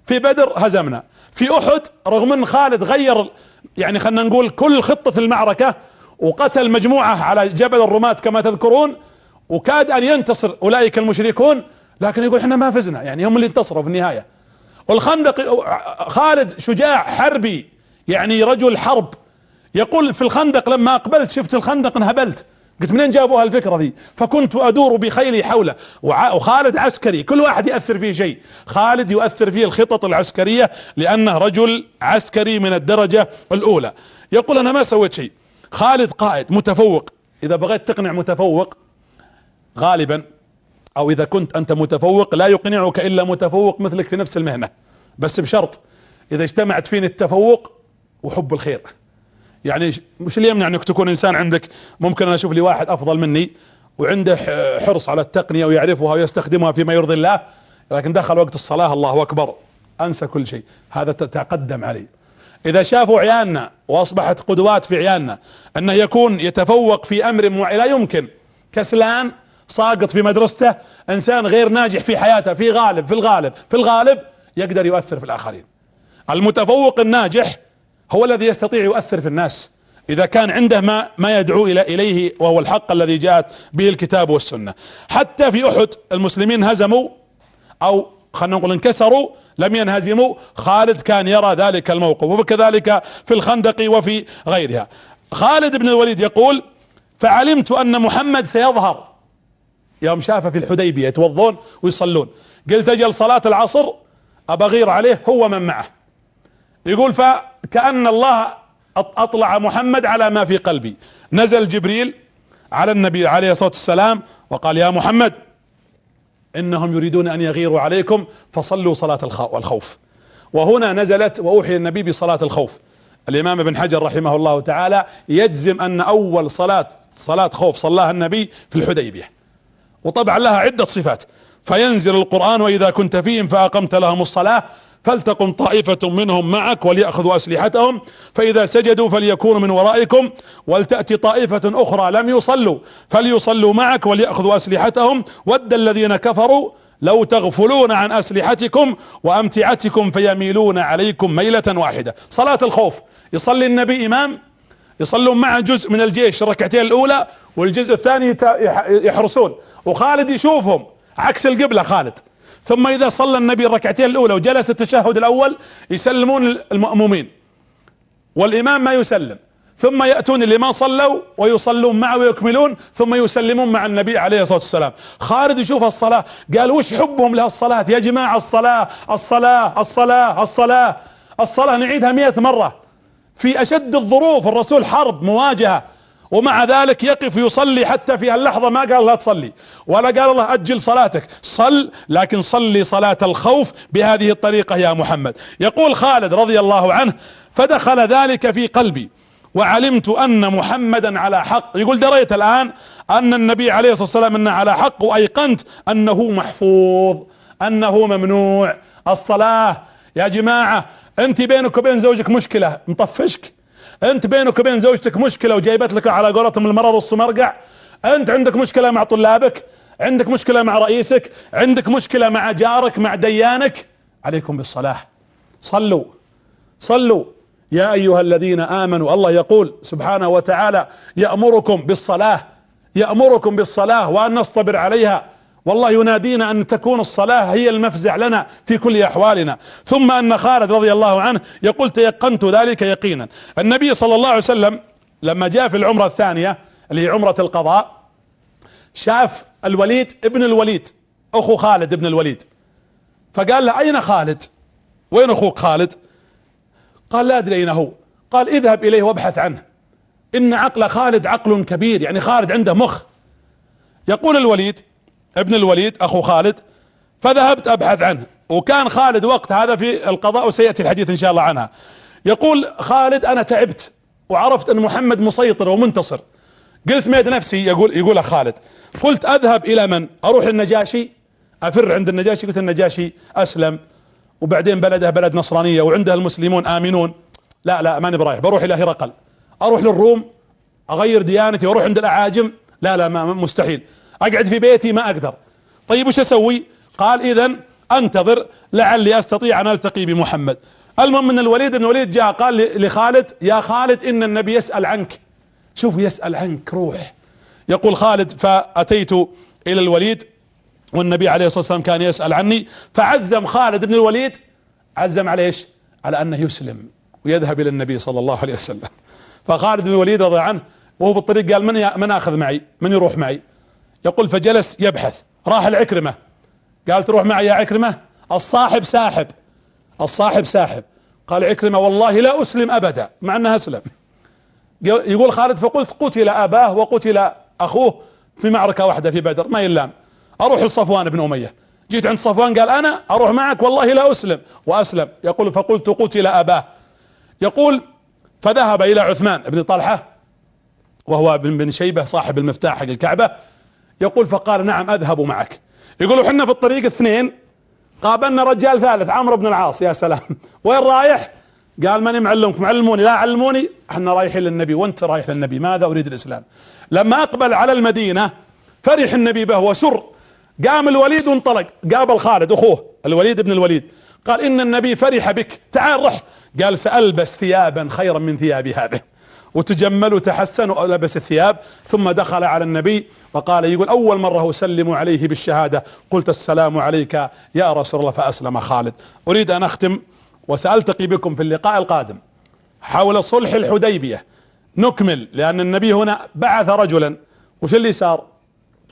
في بدر هزمنا، في احد رغم ان خالد غير يعني خلنا نقول كل خطة المعركة وقتل مجموعة على جبل الرماة كما تذكرون، وكاد ان ينتصر اولئك المشركون، لكن يقول احنا ما فزنا، يعني هم اللي انتصروا في النهاية. والخندق خالد شجاع حربي، يعني رجل حرب. يقول في الخندق لما اقبلت شفت الخندق انهبلت، قلت منين جابوا هالفكرة دي؟ فكنت ادور بخيلي حوله. وخالد عسكري، كل واحد يأثر فيه شيء. خالد يؤثر فيه الخطط العسكرية لانه رجل عسكري من الدرجة الاولى. يقول انا ما سويت شيء. خالد قائد متفوق. اذا بغيت تقنع متفوق غالبا، او اذا كنت انت متفوق لا يقنعك الا متفوق مثلك في نفس المهنة، بس بشرط اذا اجتمعت فين التفوق وحب الخير. يعني مش اللي يمنع انك تكون انسان عندك، ممكن انا اشوف لي واحد افضل مني وعنده حرص على التقنية ويعرفها ويستخدمها فيما يرضي الله، لكن دخل وقت الصلاة الله اكبر انسى كل شيء، هذا تقدم علي. اذا شافوا عيالنا واصبحت قدوات في عيالنا انه يكون يتفوق في امر لا يمكن، كسلان ساقط في مدرسته، انسان غير ناجح في حياته، في الغالب يقدر يؤثر في الاخرين. المتفوق الناجح هو الذي يستطيع يؤثر في الناس اذا كان عنده ما يدعو اليه وهو الحق الذي جاءت به الكتاب والسنة. حتى في احد المسلمين هزموا او خلينا نقول انكسروا، لم ينهزموا. خالد كان يرى ذلك الموقف، وكذلك في الخندق وفي غيرها. خالد بن الوليد يقول فعلمت ان محمد سيظهر. يوم شافه في الحديبية يتوضون ويصلون، قلت اجل صلاة العصر ابغير عليه هو من معه. يقول فكأن الله اطلع محمد على ما في قلبي. نزل جبريل على النبي عليه الصلاة والسلام وقال يا محمد انهم يريدون ان يغيروا عليكم فصلوا صلاة الخوف. وهنا نزلت واوحي النبي بصلاة الخوف. الامام ابن حجر رحمه الله تعالى يجزم ان اول صلاة خوف صلاها النبي في الحديبية، وطبعا لها عدة صفات. فينزل القرآن واذا كنت فيهم فاقمت لهم الصلاة فلتقم طائفة منهم معك وليأخذوا أسلحتهم فإذا سجدوا فليكونوا من ورائكم ولتأتي طائفة أخرى لم يصلوا فليصلوا معك وليأخذوا أسلحتهم ود الذين كفروا لو تغفلون عن أسلحتكم وأمتعتكم فيميلون عليكم ميلة واحدة. صلاة الخوف يصلي النبي إمام، يصلون مع جزء من الجيش الركعتين الأولى والجزء الثاني يحرسون، وخالد يشوفهم عكس القبلة خالد. ثم اذا صلى النبي الركعتين الاولى وجلس التشهد الاول يسلمون المأمومين والامام ما يسلم، ثم يأتون اللي ما صلوا ويصلون معه ويكملون ثم يسلمون مع النبي عليه الصلاة والسلام. خالد يشوف الصلاة قال وش حبهم لها الصلاة يا جماعة، الصلاة الصلاة الصلاة الصلاة الصلاة نعيدها 100 مرة في اشد الظروف، الرسول حرب مواجهة، ومع ذلك يقف يصلي حتى في اللحظة ما قال لا تصلي ولا قال الله أجل صلاتك، صل لكن صلي صلاة الخوف بهذه الطريقة يا محمد. يقول خالد رضي الله عنه فدخل ذلك في قلبي وعلمت أن محمدا على حق. يقول دريت الآن أن النبي عليه الصلاة والسلام أنه على حق، وأيقنت أنه محفوظ أنه ممنوع. الصلاة يا جماعة أنت بينك وبين زوجك مشكلة مطفشك، انت بينك وبين زوجتك مشكلة وجايبت لك على قولتهم المرض والصمرقع، انت عندك مشكلة مع طلابك، عندك مشكلة مع رئيسك، عندك مشكلة مع جارك مع ديانك، عليكم بالصلاة. صلوا يا ايها الذين امنوا. الله يقول سبحانه وتعالى يأمركم بالصلاة وان نصطبر عليها والله ينادينا أن تكون الصلاة هي المفزع لنا في كل أحوالنا. ثم أن خالد رضي الله عنه يقول تيقنت ذلك يقينا. النبي صلى الله عليه وسلم لما جاء في العمرة الثانية اللي هي عمرة القضاء شاف الوليد ابن الوليد أخو خالد ابن الوليد، فقال له أين خالد؟ وين أخوك خالد؟ قال لا أدري أين هو. قال اذهب إليه وابحث عنه، إن عقل خالد عقل كبير، يعني خالد عنده مخ. يقول الوليد ابن الوليد أخو خالد فذهبت أبحث عنه، وكان خالد وقت هذا في القضاء وسيأتي الحديث إن شاء الله عنها. يقول خالد أنا تعبت وعرفت أن محمد مسيطر ومنتصر، قلت ميد نفسي، يقول خالد قلت أذهب إلى من؟ أروح للنجاشي، أفر عند النجاشي. قلت النجاشي أسلم وبعدين بلده بلد نصرانية وعنده المسلمون آمنون، لا ماني برايح، بروح إلى هرقل. أروح للروم أغير ديانتي وأروح عند الأعاجم، لا ما مستحيل. أقعد في بيتي ما أقدر. طيب وش أسوي؟ قال إذن أنتظر لعلي أستطيع أن ألتقي بمحمد. المهم من الوليد بن الوليد جاء قال لخالد يا خالد إن النبي يسأل عنك. شوف يسأل عنك روح. يقول خالد فأتيت إلى الوليد والنبي عليه الصلاة والسلام كان يسأل عني، فعزم خالد بن الوليد، عزم على ايش؟ على أنه يسلم ويذهب إلى النبي صلى الله عليه وسلم. فخالد بن الوليد رضي عنه وهو في الطريق قال من أخذ معي؟ من يروح معي؟ يقول فجلس يبحث، راح العكرمة قال تروح معي يا عكرمة؟ الصاحب ساحب، الصاحب ساحب. قال عكرمة والله لا أسلم أبدا، مع أنه أسلم. يقول خالد فقلت قتل أباه وقتل أخوه في معركة واحدة في بدر، ما يلام. أروح لصفوان بن أمية، جيت عند صفوان قال أنا أروح معك والله لا أسلم، وأسلم. يقول فقلت قتل أباه. يقول فذهب إلى عثمان بن طلحة وهو بن شيبة صاحب المفتاح حق الكعبة. يقول فقال نعم أذهب معك. يقولوا حنا في الطريق اثنين قابلنا رجال ثالث عمرو بن العاص. يا سلام، وين رايح؟ قال ماني معلمكم، علموني. لا علموني، احنا رايحين للنبي وانت رايح للنبي، ماذا اريد الاسلام. لما اقبل على المدينة فرح النبي به وسر، قام الوليد وانطلق قابل خالد اخوه الوليد بن الوليد، قال ان النبي فرح بك، تعال رح. قال سألبس ثيابا خيرا من ثياب هذه، وتجمل وتحسن ولبس الثياب. ثم دخل على النبي وقال يقول اول مرة اسلم عليه بالشهادة قلت السلام عليك يا رسول الله، فاسلم خالد. اريد ان اختم وسألتقي بكم في اللقاء القادم حول صلح الحديبية، نكمل لأن النبي هنا بعث رجلا، وش اللي صار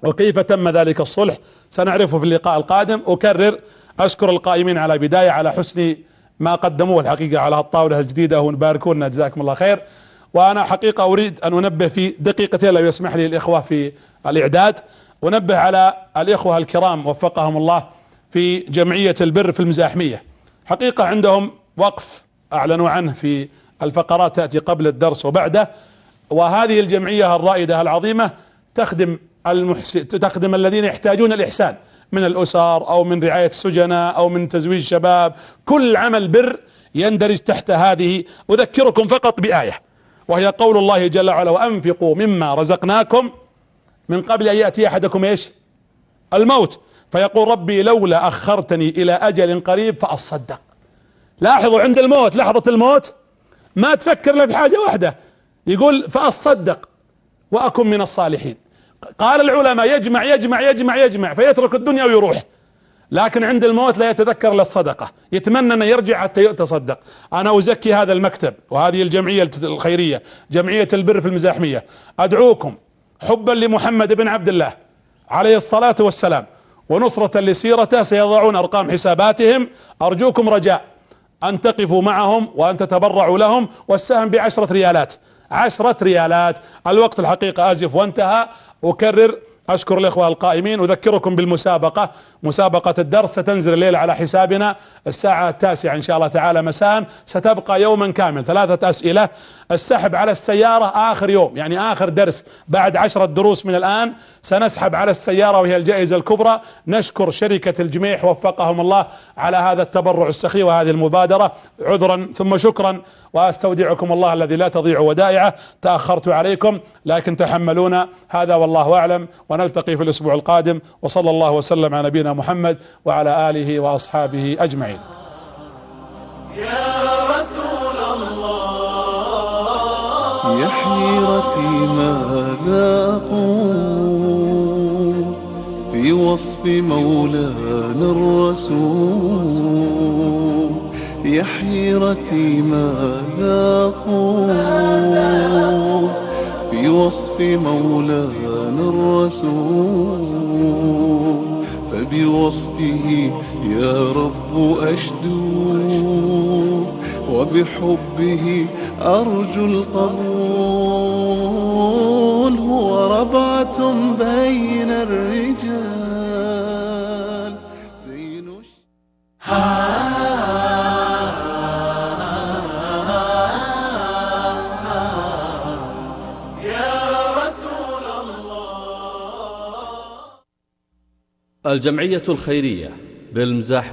وكيف تم ذلك الصلح سنعرفه في اللقاء القادم. أكرر أشكر القائمين على بداية على حسن ما قدموه الحقيقة على الطاولة الجديدة، ونباركونا جزاكم الله خير. وأنا حقيقة أريد أن أنبه في دقيقتين لو يسمح لي الإخوة في الإعداد، أنبه على الإخوة الكرام وفقهم الله في جمعية البر في المزاحمية. حقيقة عندهم وقف أعلنوا عنه في الفقرات تأتي قبل الدرس وبعده، وهذه الجمعية الرائدة العظيمة تخدم الذين يحتاجون الإحسان من الأسر أو من رعاية السجناء أو من تزويج شباب، كل عمل بر يندرج تحت هذه. أذكركم فقط بآية وهي قول الله جل وعلا وأنفقوا مما رزقناكم من قبل أن يأتي أحدكم إيش؟ الموت فيقول ربي لولا أخرتني إلى أجل قريب فأصدق. لاحظوا عند الموت، لحظة الموت ما تفكر له في حاجة واحدة، يقول فأصدق وأكن من الصالحين. قال العلماء يجمع يجمع يجمع يجمع فيترك الدنيا ويروح، لكن عند الموت لا يتذكر للصدقة، يتمنى أن يرجع حتى يتصدق. أنا أزكي هذا المكتب وهذه الجمعية الخيرية جمعية البر في المزاحمية، أدعوكم حبا لمحمد بن عبد الله عليه الصلاة والسلام ونصرة لسيرته، سيضعون أرقام حساباتهم، أرجوكم رجاء أن تقفوا معهم وأن تتبرعوا لهم، والسهم ب10 ريالات، 10 ريالات. الوقت الحقيقة آزف وانتهى. أكرر أشكر الإخوة القائمين، أذكركم بالمسابقة، مسابقة الدرس ستنزل الليلة على حسابنا الساعة 9 إن شاء الله تعالى مساء، ستبقى يوما كامل 3 أسئلة. السحب على السيارة آخر يوم، يعني آخر درس بعد 10 دروس من الآن سنسحب على السيارة وهي الجائزة الكبرى. نشكر شركة الجميح وفقهم الله على هذا التبرع السخي وهذه المبادرة، عذرا ثم شكرا، وأستودعكم الله الذي لا تضيع ودائعه. تأخرت عليكم لكن تحملونا، هذا والله أعلم، ونلتقي في الأسبوع القادم، وصلى الله وسلم على نبينا محمد وعلى آله وأصحابه أجمعين. يا رسول الله يا حيرتي ماذا أقول في وصف مولانا الرسول يا حيرتي ماذا أقول في وصف مولانا الرسول فبوصفه يا رب أشدو وبحبه أرجو القبول هو ربعة بين الرجال دين الجمعية الخيرية بالمزاح